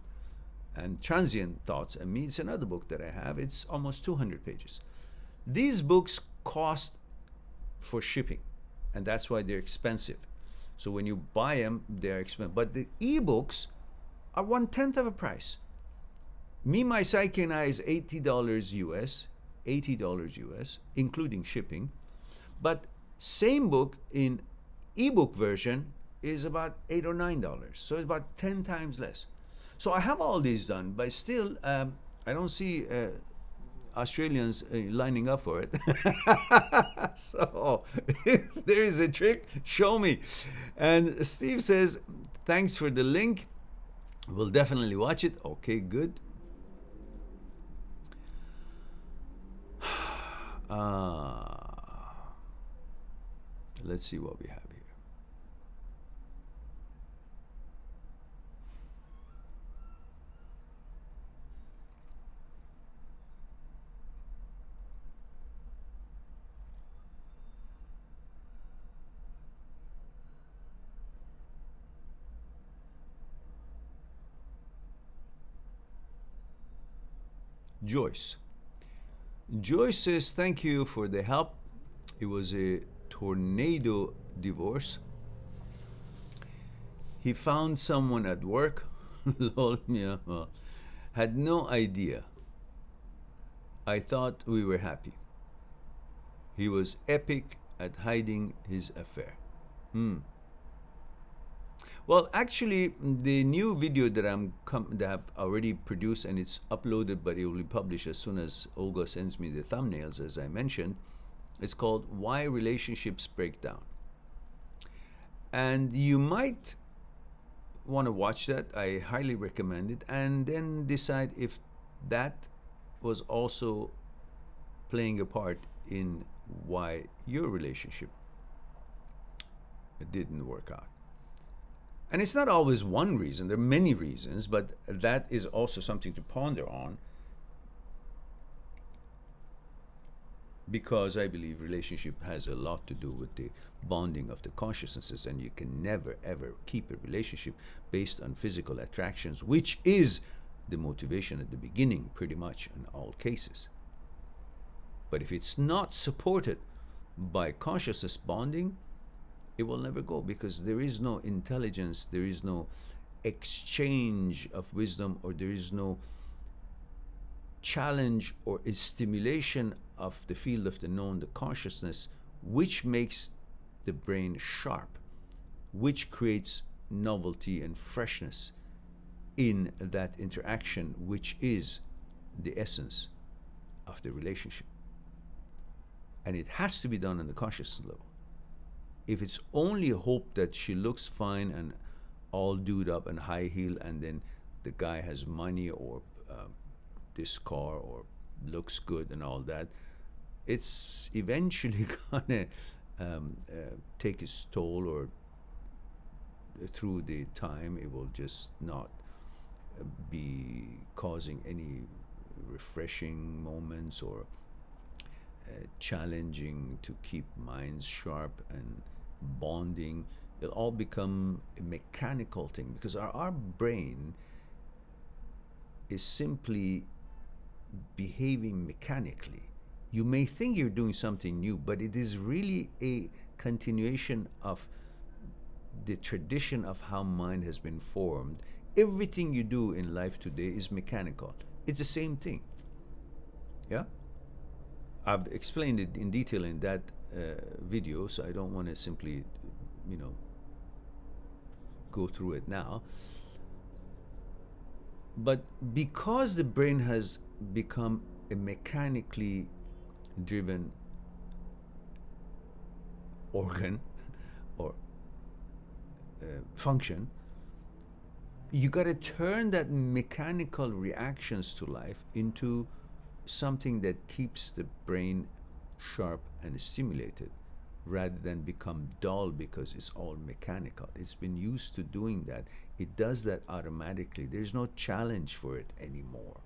And Transient Thoughts and Me, it's another book that I have, it's almost 200 pages. These books cost for shipping, and that's why they're expensive. So when you buy them, they're expensive. But the ebooks are 1/10 of a price. Me, My Psyche, and I is $80 US, $80 US, including shipping. But same book in ebook version is about $8 or $9. So it's about 10 times less. So I have all these done, but still, I don't see Australians lining up for it. So if there is a trick, show me. And Steve says, thanks for the link. We'll definitely watch it. Okay, good. Let's see what we have here. Joyce. Joyce says, thank you for the help. It was a tornado divorce. He found someone at work. Lol, yeah, well, had no idea. I thought we were happy. He was epic at hiding his affair. Well, actually, the new video that that I've already produced, and it's uploaded, but it will be published as soon as Olga sends me the thumbnails, as I mentioned. It's called "Why Relationships Break Down," and you might want to watch that. I highly recommend it, and then decide if that was also playing a part in why your relationship didn't work out. And it's not always one reason, there are many reasons, but that is also something to ponder on, because I believe relationship has a lot to do with the bonding of the consciousnesses, and you can never ever keep a relationship based on physical attractions, which is the motivation at the beginning pretty much in all cases. But if it's not supported by consciousness bonding, it will never go, because there is no intelligence, there is no exchange of wisdom, or there is no challenge or a stimulation of the field of the known, the consciousness, which makes the brain sharp, which creates novelty and freshness in that interaction, which is the essence of the relationship. And it has to be done on the consciousness level. If it's only hope that she looks fine and all dude up and high heel, and then the guy has money or this car or looks good and all that, it's eventually gonna take its toll, or through the time it will just not be causing any refreshing moments or challenging to keep minds sharp and bonding. It'll all become a mechanical thing, because our brain is simply behaving mechanically. You may think you're doing something new, but it is really a continuation of the tradition of how mind has been formed. Everything you do in life today is mechanical. It's the same thing. Yeah? I've explained it in detail in that video, so I don't want to simply, go through it now. But because the brain has become a mechanically driven organ or function, you got to turn that mechanical reactions to life into something that keeps the brain sharp and stimulated, rather than become dull because it's all mechanical. It's been used to doing that. It does that automatically. There's no challenge for it anymore.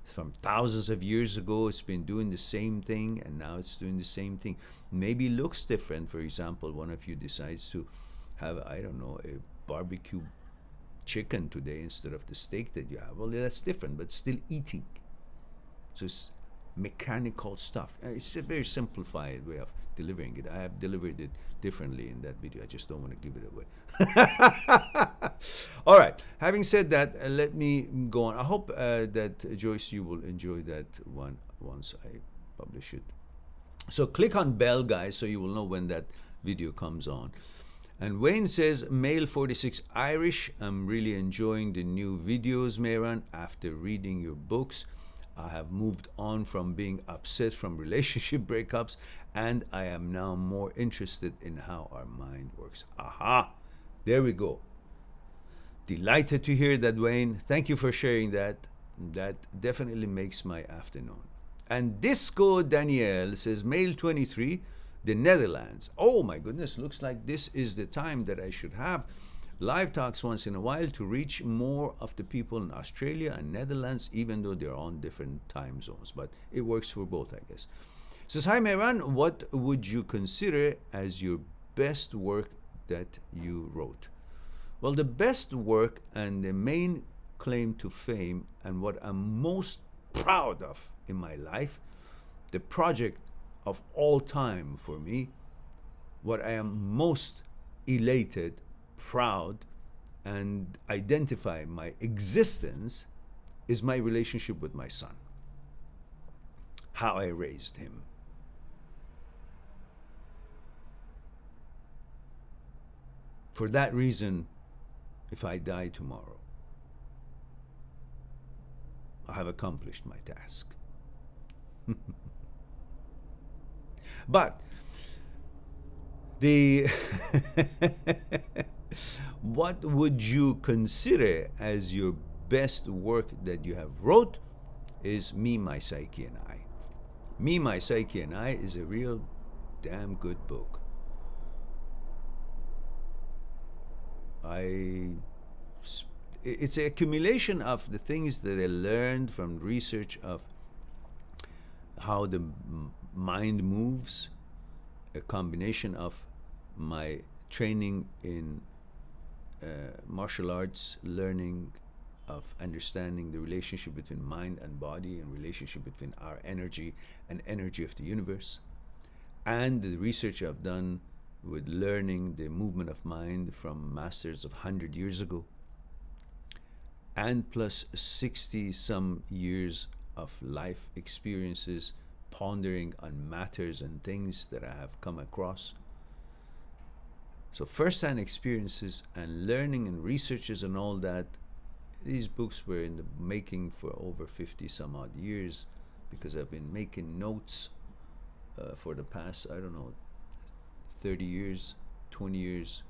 From thousands of years ago, it's been doing the same thing, and now it's doing the same thing. Maybe looks different. For example, one of you decides to have, I don't know, a barbecue chicken today instead of the steak that you have. Well, that's different, but still eating. So it's mechanical stuff. It's a very simplified way of delivering it. I have delivered it differently in that video. I just don't want to give it away. All right. Having said that, let me go on. I hope that, Joyce, you will enjoy that one once I publish it. So click on bell, guys, so you will know when that video comes on. And Wayne says, male 46 Irish, I'm really enjoying the new videos, Mehran, after reading your books. I have moved on from being upset from relationship breakups, and I am now more interested in how our mind works. Aha! There we go. Delighted to hear that, Wayne. Thank you for sharing that. That definitely makes my afternoon. And Disco Danielle says, male 23, the Netherlands. Oh my goodness, looks like this is the time that I should have live talks once in a while to reach more of the people in Australia and Netherlands, even though they're on different time zones. But it works for both, I guess. Says, hi Mehran, what would you consider as your best work that you wrote? Well, the best work and the main claim to fame and what I'm most proud of in my life, the project of all time for me, what I am most elated, proud, and identify my existence is my relationship with my son. How I raised him. For that reason, if I die tomorrow, I have accomplished my task. But the what would you consider as your best work that you have wrote is Me, My Psyche, and I. Me, My Psyche, and I is a real damn good book. It's an accumulation of the things that I learned from research of how the mind moves, a combination of my training in martial arts, learning of understanding the relationship between mind and body and relationship between our energy and energy of the universe, and the research I've done with learning the movement of mind from masters of 100 years ago, and plus 60 some years of life experiences pondering on matters and things that I have come across. So first-hand experiences and learning and researches and all that, these books were in the making for over 50 some odd years, because I've been making notes for the past, 30 years, 20 years,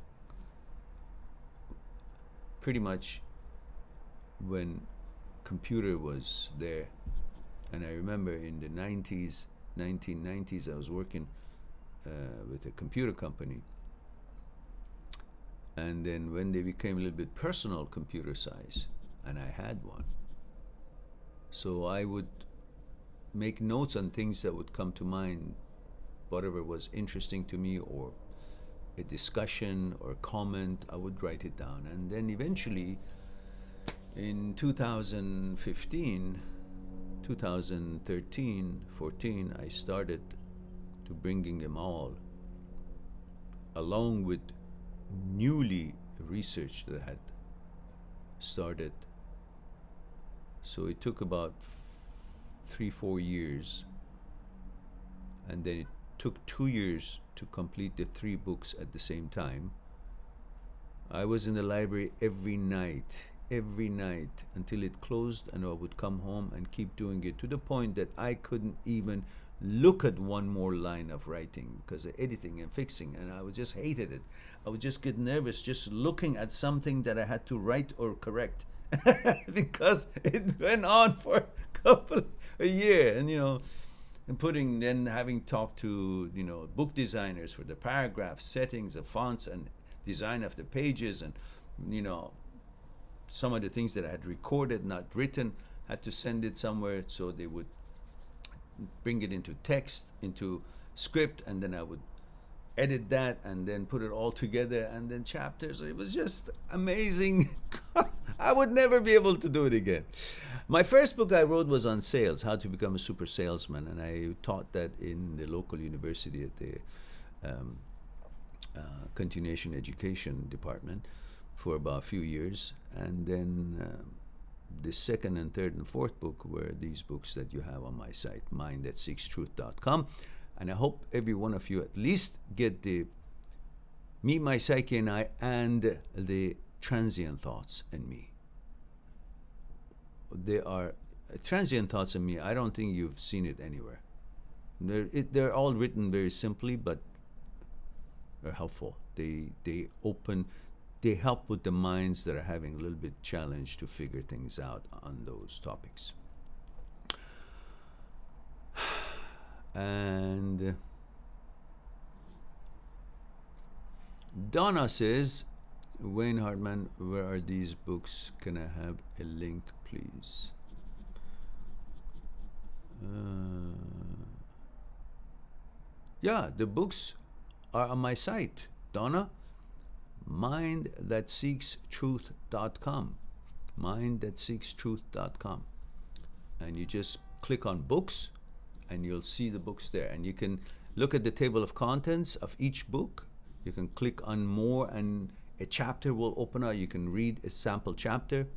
pretty much when computer was there. And I remember in the 1990s, I was working with a computer company. And then when they became a little bit personal computer size, and I had one, so I would make notes on things that would come to mind, whatever was interesting to me, or a discussion or a comment, I would write it down. And then eventually in 2015, 2013, 14, I started to bringing them all, along with newly research that I had started. So it took about 3-4 years, and then it took 2 years to complete the 3 books at the same time. I was in the library every night until it closed, and I would come home and keep doing it, to the point that I couldn't even look at one more line of writing because of editing and fixing, and I would just hated it. I would just get nervous just looking at something that I had to write or correct because it went on for a year, and and then having talked to book designers for the paragraphs, settings of fonts and design of the pages, and some of the things that I had recorded, not written, had to send it somewhere so they would bring it into text, into script, and then I would edit that and then put it all together, and then chapters. It was just amazing. I would never be able to do it again. My first book I wrote was on sales, how to become a super salesman, and I taught that in the local university at the continuation education department for about a few years. And then the second and third and fourth book were these books that you have on my site, mindthatseekstruth.com. And I hope every one of you at least get the Me, My Psyche, and I, and the Transient Thoughts and Me. They are Transient Thoughts and Me. I don't think you've seen it anywhere. They're all written very simply, but they're helpful. They help with the minds that are having a little bit challenge to figure things out on those topics. And Donna says, Wayne Hartman, where are these books? Can I have a link, please? Yeah, the books are on my site, Donna. mindthatseekstruth.com. mindthatseekstruth.com, and you just click on books, and you'll see the books there, and you can look at the table of contents of each book. You can click on more, and a chapter will open up. You can read a sample chapter,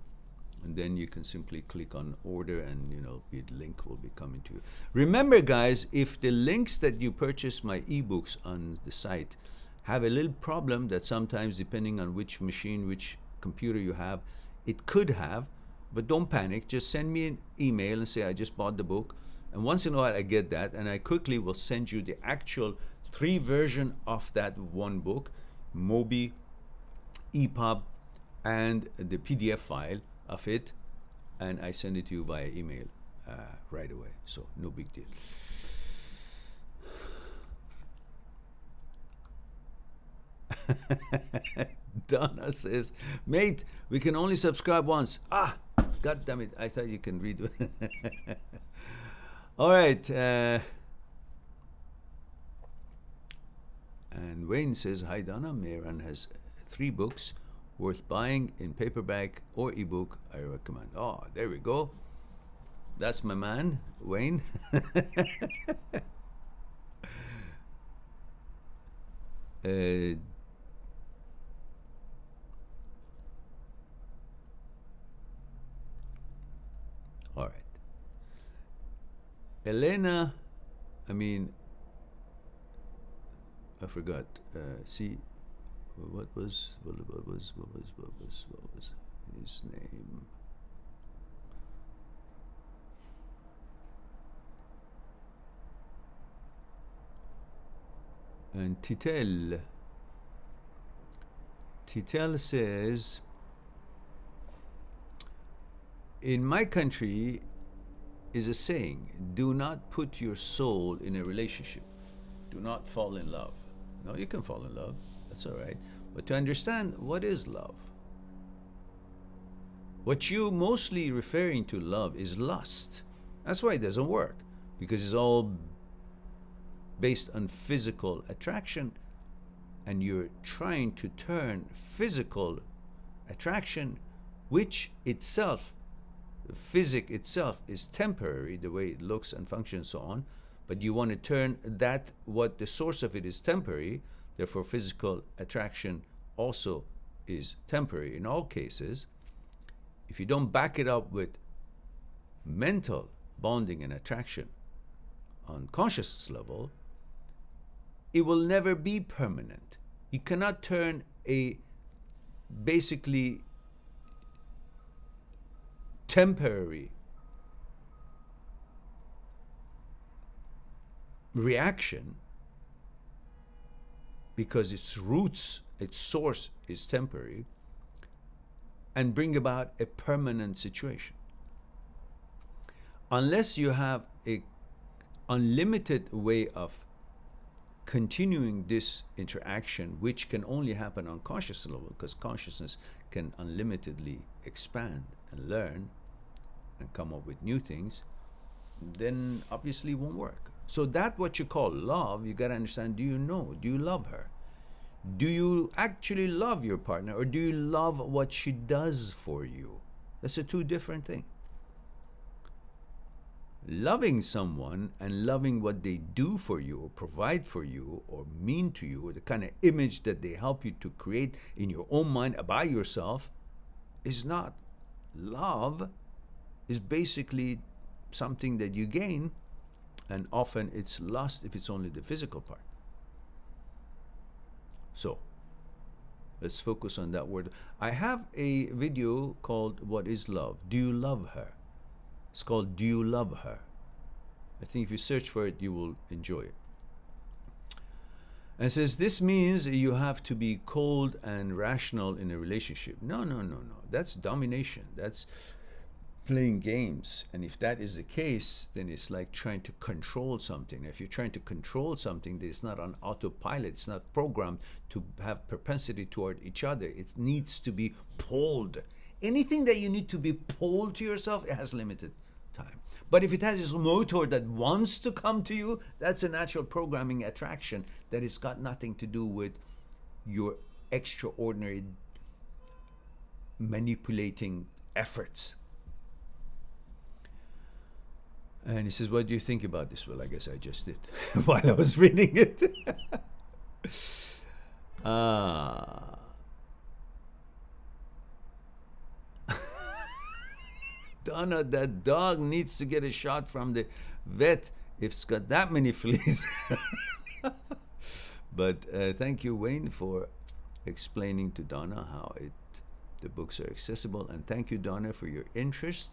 and then you can simply click on order, and the link will be coming to you. Remember, guys, if the links that you purchase my ebooks on the site have a little problem that sometimes, depending on which machine, which computer you have, it could have, but don't panic. Just send me an email and say, I just bought the book. And once in a while I get that, and I quickly will send you the actual 3 version of that one book, Mobi, EPUB, and the PDF file of it, and I send it to you via email right away. So no big deal. Donna says, mate, we can only subscribe once. God damn it, I thought you can read it. All right. And Wayne says, hi Donna, Mehran has 3 books worth buying in paperback or ebook. I recommend. Oh, there we go. That's my man, Wayne. All right. Elena, I forgot. See, what was his name? And Titel says, in my country is a saying, do not put your soul in a relationship. Do not fall in love. No, you can fall in love. That's all right. But to understand what is love, what you mostly referring to love is lust. That's why it doesn't work, because it's all based on physical attraction, and you're trying to turn physical attraction, which itself, physics itself is temporary, the way it looks and functions, so on, but you want to turn that, what the source of it is temporary, therefore physical attraction also is temporary in all cases. If you don't back it up with mental bonding and attraction on consciousness level, it will never be permanent. You cannot turn a basically temporary reaction, because its roots, its source is temporary, and bring about a permanent situation. Unless you have a unlimited way of continuing this interaction, which can only happen on conscious level, because consciousness can unlimitedly expand and learn and come up with new things, then obviously it won't work. So that what you call love, you got to understand, do you love her? Do you actually love your partner, or do you love what she does for you? That's a 2 different things. Loving someone and loving what they do for you, or provide for you, or mean to you, or the kind of image that they help you to create in your own mind about yourself, is not love. Is basically something that you gain, and often it's lust if it's only the physical part. So let's focus on that word. I have a video called What is Love? Do you love her? It's called Do You Love Her? I think if you search for it, you will enjoy it. And it says, this means you have to be cold and rational in a relationship. No. That's domination. That's playing games. And if that is the case, then it's like trying to control something. If you're trying to control something that is not on autopilot, it's not programmed to have propensity toward each other, it needs to be pulled. Anything that you need to be pulled to yourself, it has limited time. But if it has this motor that wants to come to you, that's a natural programming attraction that has got nothing to do with your extraordinary manipulating efforts. And he says, what do you think about this? Well, I guess I just did while I was reading it. Donna, that dog needs to get a shot from the vet if it's got that many fleas. But thank you, Wayne, for explaining to Donna how the books are accessible. And thank you, Donna, for your interest.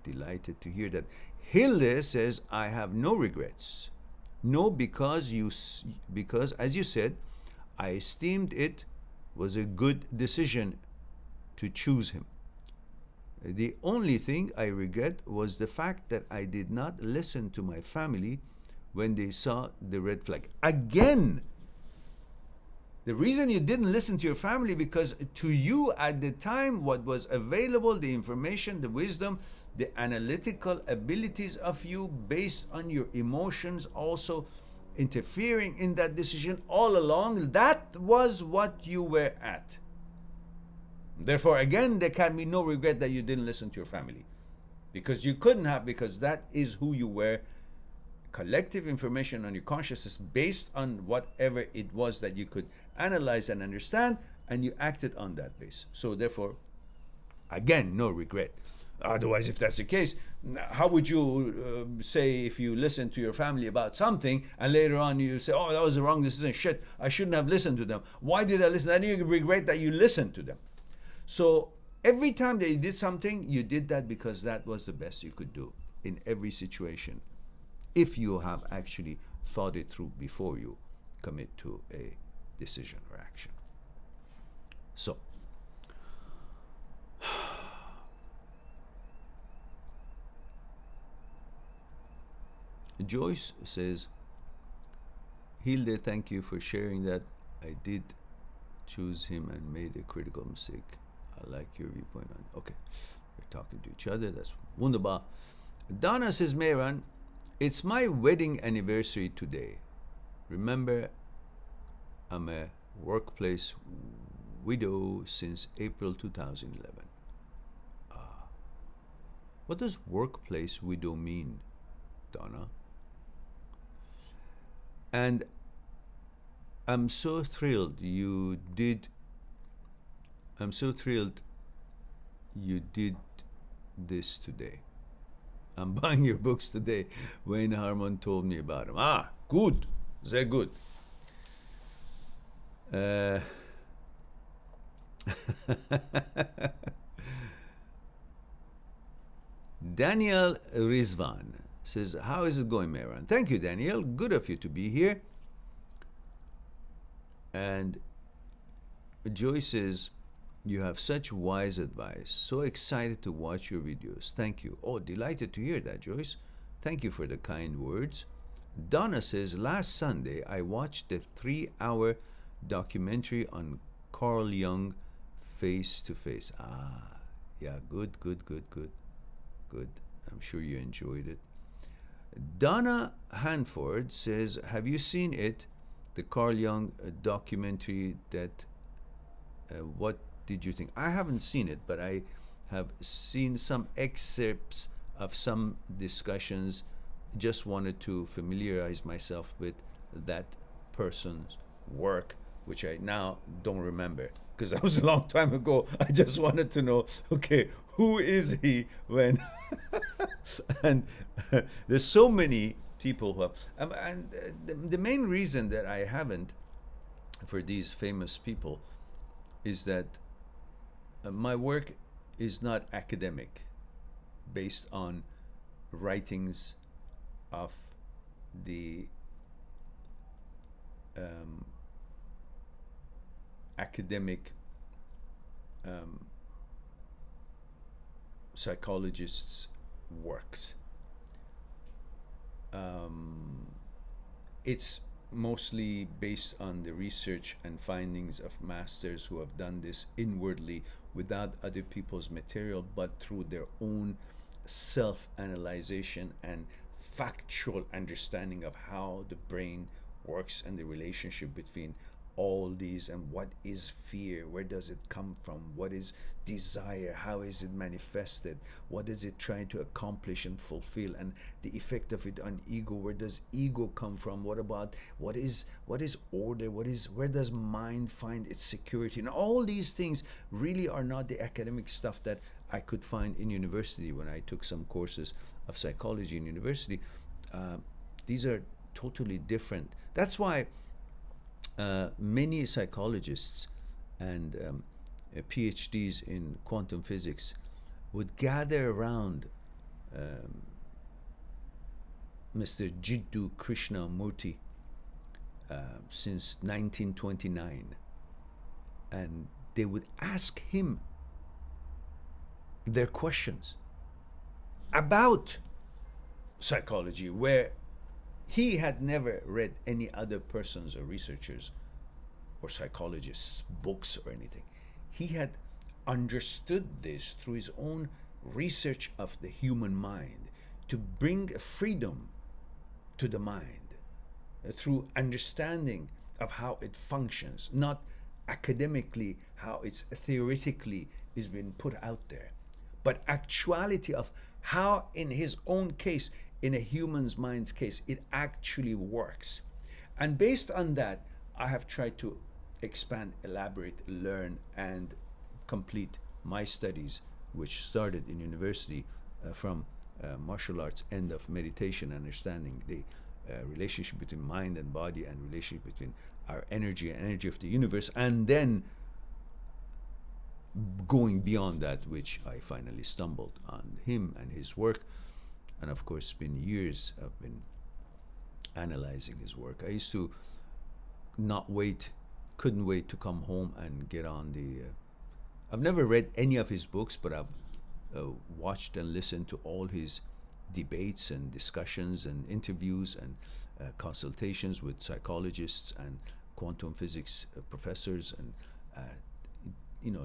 Delighted to hear that. Hilde says, I have no regrets. No, because as you said, I esteemed it was a good decision to choose him. The only thing I regret was the fact that I did not listen to my family when they saw the red flag. Again, the reason you didn't listen to your family, because to you at the time, what was available, the information, the wisdom, the analytical abilities of you based on your emotions also interfering in that decision all along, that was what you were at. Therefore, again, there can be no regret that you didn't listen to your family, because you couldn't have, because that is who you were. Collective information on your consciousness based on whatever it was that you could analyze and understand, and you acted on that base. So therefore, again, no regret. Otherwise, if that's the case, how would you say, if you listen to your family about something and later on you say, oh, that was the wrong decision, shit, I shouldn't have listened to them. Why did I listen? Then you regret that you listened to them. So every time that you did something, you did that because that was the best you could do in every situation, if you have actually thought it through before you commit to a decision or action. So, Joyce says, Hilde, thank you for sharing that. I did choose him and made a critical mistake. I like your viewpoint on. Okay, we're talking to each other. That's wunderbar. Donna says, Mehran, it's my wedding anniversary today. Remember, I'm a workplace widow since April 2011. What does workplace widow mean, Donna? And I'm so thrilled you did this today. I'm buying your books today. Wayne Harmon told me about them. Ah, good. They're good. Daniel Rizvan says, how is it going, Mehran? Thank you, Daniel. Good of you to be here. And Joyce says, you have such wise advice. So excited to watch your videos. Thank you. Oh, delighted to hear that, Joyce. Thank you for the kind words. Donna says, last Sunday, I watched the 3-hour documentary on Carl Jung, Face to Face. Ah, yeah, good. I'm sure you enjoyed it. Donna Hanford says, have you seen it? The Carl Jung documentary that, what did you think? I haven't seen it, but I have seen some excerpts of some discussions. Just wanted to familiarize myself with that person's work, which I now don't remember because that was a long time ago. I just wanted to know, okay, who is he when? And there's so many people who have, and the main reason that I haven't for these famous people is that my work is not academic, based on writings of the academic psychologists' works. It's mostly based on the research and findings of masters who have done this inwardly without other people's material, but through their own self-analyzation and factual understanding of how the brain works and the relationship between all these, and what is fear, where does it come from, what is desire, how is it manifested, what is it trying to accomplish and fulfill, and the effect of it on ego, where does ego come from, what is order, where does mind find its security, and all these things really are not the academic stuff that I could find in university when I took some courses of psychology in university. These are totally different. That's why many psychologists and PhDs in quantum physics would gather around Mr. Jiddu Krishnamurti since 1929, and they would ask him their questions about psychology, where he had never read any other person's or researchers or psychologists' books or anything. He had understood this through his own research of the human mind, to bring freedom to the mind through understanding of how it functions, not academically how it's theoretically is being put out there, but actuality of how, in his own case, in a human's mind's case, it actually works. And based on that, I have tried to expand, elaborate, learn, and complete my studies, which started in university from martial arts, end of meditation, understanding the relationship between mind and body, and relationship between our energy and energy of the universe, and then going beyond that, which I finally stumbled on him and his work. And of course, it's been years I've been analyzing his work. I used to couldn't wait to come home and get on the I've never read any of his books, but I've watched and listened to all his debates and discussions and interviews and consultations with psychologists and quantum physics professors, and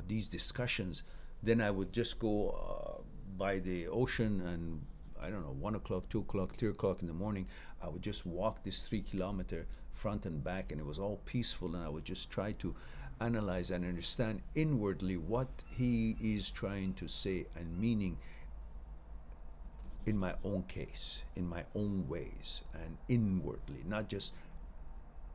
these discussions. Then I would just go by the ocean, and I don't know, 1 o'clock, 2 o'clock, 3 o'clock in the morning, I would just walk this 3-kilometer front and back, and it was all peaceful, and I would just try to analyze and understand inwardly what he is trying to say and meaning in my own case, in my own ways, and inwardly, not just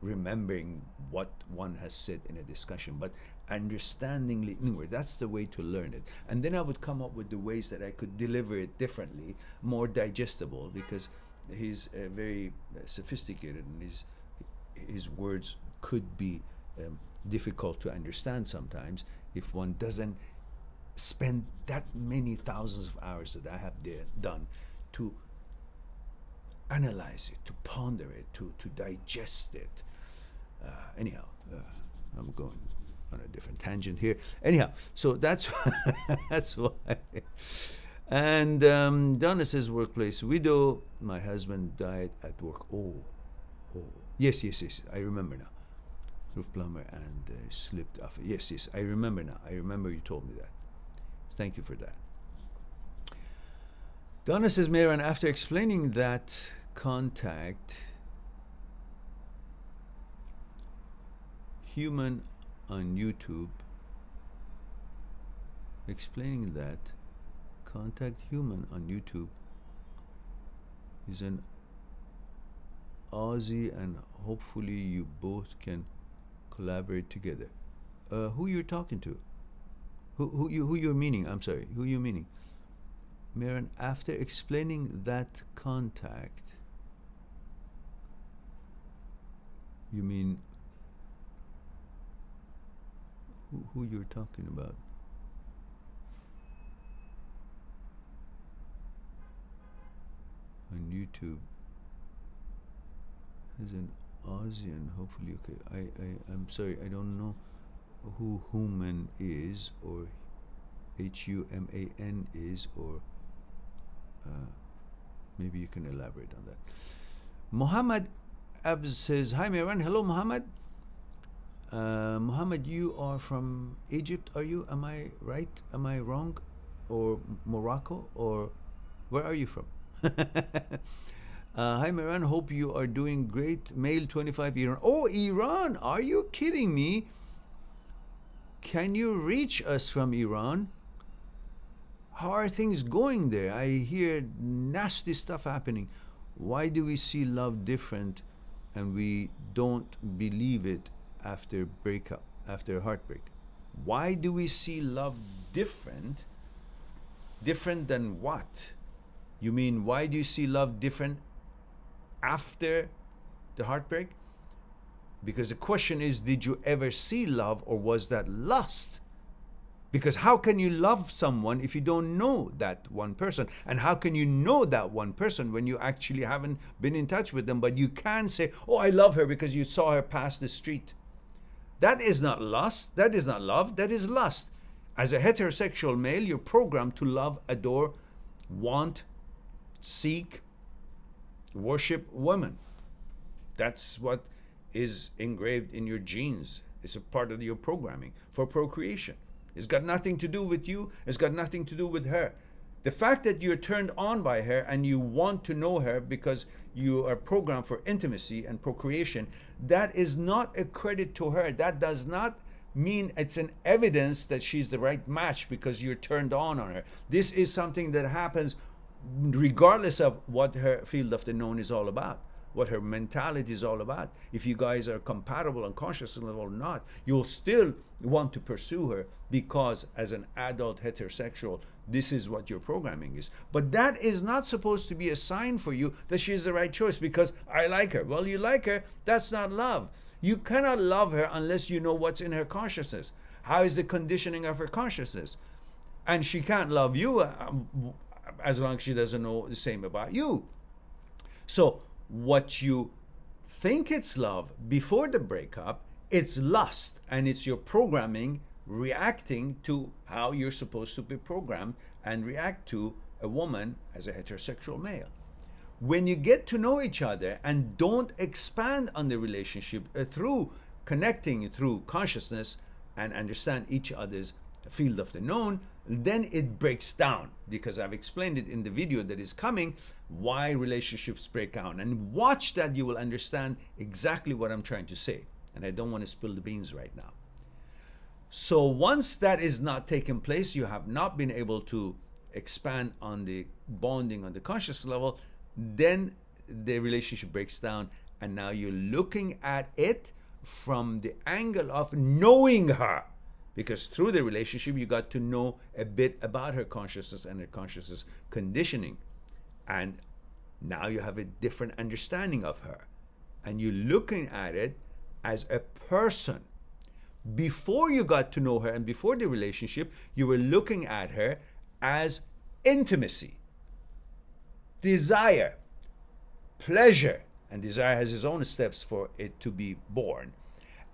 remembering what one has said in a discussion, but understandingly inward. That's the way to learn it. And then I would come up with the ways that I could deliver it differently, more digestible, because he's very sophisticated, and his words could be difficult to understand sometimes if one doesn't spend that many thousands of hours that I have done to analyze it, to ponder it, to digest it. Anyhow, I'm going on a different tangent here. Anyhow, so that's that's why. And Donna says, workplace widow. My husband died at work. Oh, yes. I remember now. Roof plumber and slipped off. Yes. I remember now. I remember you told me that. Thank you for that. Donna says, Mehran, after explaining that contact human on YouTube, explaining that contact human on YouTube is an Aussie, and hopefully you both can collaborate together. Who you're talking to? Who you're meaning? I'm sorry. Who you meaning? Mehran, after explaining that contact, you mean who you're talking about? On YouTube as an Aussie, and hopefully okay. I'm sorry, I don't know who human is, or HUMAN is, or maybe you can elaborate on that. Muhammad Abs says, hi Mehran. Hello Muhammad. Muhammad, you are from Egypt, are you? Am I right? Am I wrong? Or Morocco? Or where are you from? Hi, Mehran. Hope you are doing great. Male 25, Iran. Oh, Iran. Are you kidding me? Can you reach us from Iran? How are things going there? I hear nasty stuff happening. Why do we see love different and we don't believe it after breakup, after heartbreak? Why do we see love different? Different than what? You mean, why do you see love different after the heartbreak? Because the question is, did you ever see love, or was that lust? Because how can you love someone if you don't know that one person? And how can you know that one person when you actually haven't been in touch with them? But you can say, oh, I love her because you saw her pass the street. That is not lust. That is not love. That is lust. As a heterosexual male, you're programmed to love, adore, want, seek, worship women. That's what is engraved in your genes. It's a part of your programming for procreation. It's got nothing to do with you. It's got nothing to do with her. The fact that you're turned on by her and you want to know her because you are programmed for intimacy and procreation, that is not a credit to her. That does not mean it's an evidence that she's the right match because you're turned on her. This is something that happens regardless of what her field of the known is all about, what her mentality is all about. If you guys are compatible on conscious level or not, you'll still want to pursue her because as an adult heterosexual, this is what your programming is. But that is not supposed to be a sign for you that she is the right choice because I like her. Well, you like her, that's not love. You cannot love her unless you know what's in her consciousness. How is the conditioning of her consciousness? And she can't love you as long as she doesn't know the same about you. So what you think it's love before the breakup, it's lust, and it's your programming reacting to how you're supposed to be programmed and react to a woman as a heterosexual male. When you get to know each other and don't expand on the relationship through connecting through consciousness and understand each other's field of the known, then it breaks down, because I've explained it in the video that is coming, why relationships break down. And watch that, you will understand exactly what I'm trying to say. And I don't want to spill the beans right now. So once that is not taking place, you have not been able to expand on the bonding on the conscious level, then the relationship breaks down, and now you're looking at it from the angle of knowing her. Because through the relationship, you got to know a bit about her consciousness and her consciousness conditioning. And now you have a different understanding of her. And you're looking at it as a person. Before you got to know her and before the relationship, you were looking at her as intimacy, desire, pleasure. And desire has its own steps for it to be born.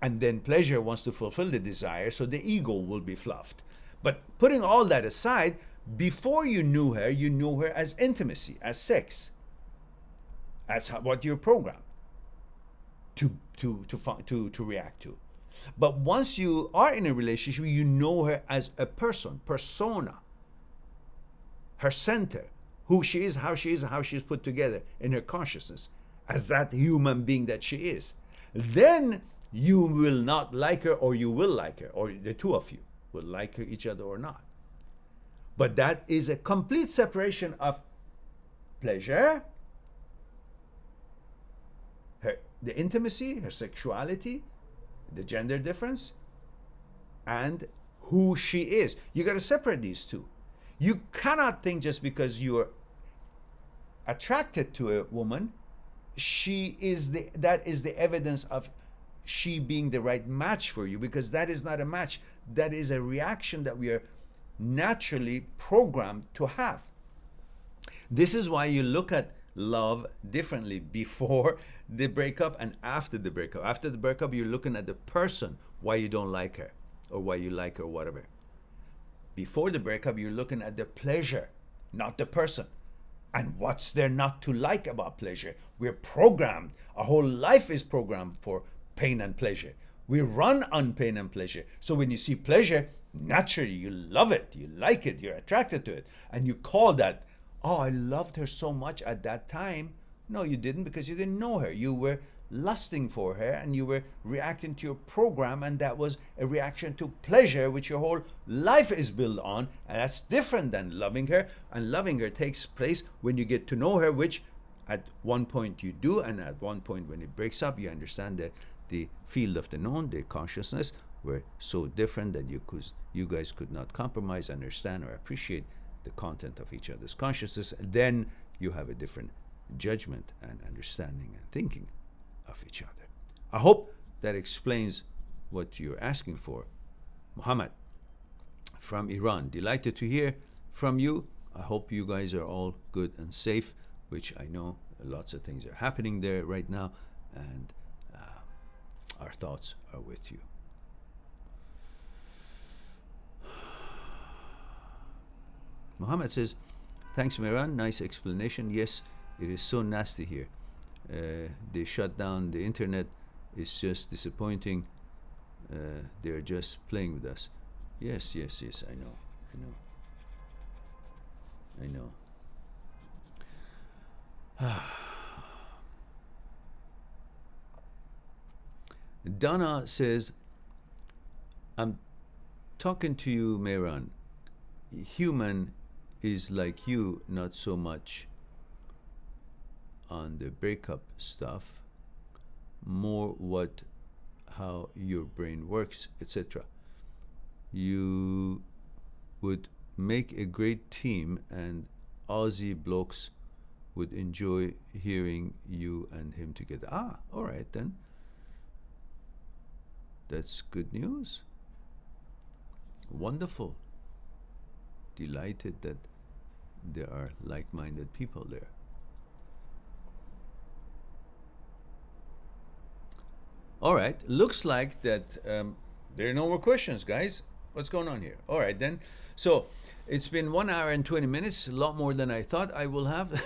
And then pleasure wants to fulfill the desire, so the ego will be fluffed. But putting all that aside, before you knew her as intimacy, as sex. That's what you're programmed to react to. But once you are in a relationship, you know her as a person, persona, her center, who she is, how she is put together in her consciousness, as that human being that she is. Then you will not like her, or you will like her, or the two of you will like each other or not. But that is a complete separation of pleasure, the intimacy, her sexuality, the gender difference, and who she is. You got to separate these two. You cannot think just because you're attracted to a woman, that is the evidence of she being the right match for you, because that is not a match. That is a reaction that we are naturally programmed to have. This is why you look at love differently before the breakup and after the breakup. After the breakup, you're looking at the person, why you don't like her, or why you like her, or whatever. Before the breakup, you're looking at the pleasure, not the person. And what's there not to like about pleasure? We're programmed. Our whole life is programmed for pain and pleasure. We run on pain and pleasure. So when you see pleasure, naturally you love it, you like it, you're attracted to it. And you call that, oh, I loved her so much at that time. No, you didn't, because you didn't know her. You were lusting for her and you were reacting to your program, and that was a reaction to pleasure, which your whole life is built on. And that's different than loving her. And loving her takes place when you get to know her, which at one point you do, and at one point when it breaks up, you understand that the field of the known, the consciousness, were so different that you guys could not compromise, understand, or appreciate the content of each other's consciousness. Then you have a different judgment and understanding and thinking of each other. I hope that explains what you're asking for. Muhammad from Iran, delighted to hear from you. I hope you guys are all good and safe, which I know lots of things are happening there right now, and our thoughts are with you. Muhammad says, thanks, Mehran. Nice explanation. Yes, it is so nasty here. They shut down the internet. It's just disappointing. They're just playing with us. Yes, yes, yes. I know. Donna says, I'm talking to you, Mehran. Human is like you, not so much on the breakup stuff, more how your brain works, etc. You would make a great team, and Aussie blokes would enjoy hearing you and him together. Ah, all right then. That's good news. Wonderful. Delighted that there are like-minded people there. All right, looks like that there are no more questions, guys. What's going on here? All right then. So it's been 1 hour and 20 minutes, a lot more than I thought I will have.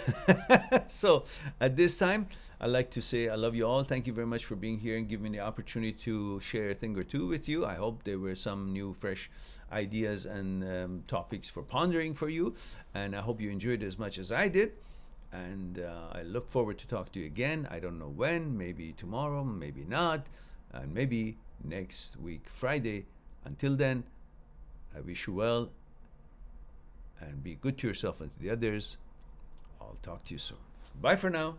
So at this time, I'd like to say I love you all. Thank you very much for being here and giving me the opportunity to share a thing or two with you. I hope there were some new, fresh ideas and topics for pondering for you. And I hope you enjoyed it as much as I did. And I look forward to talk to you again. I don't know when, maybe tomorrow, maybe not, and maybe next week, Friday. Until then, I wish you well, and be good to yourself and to the others. I'll talk to you soon. Bye for now.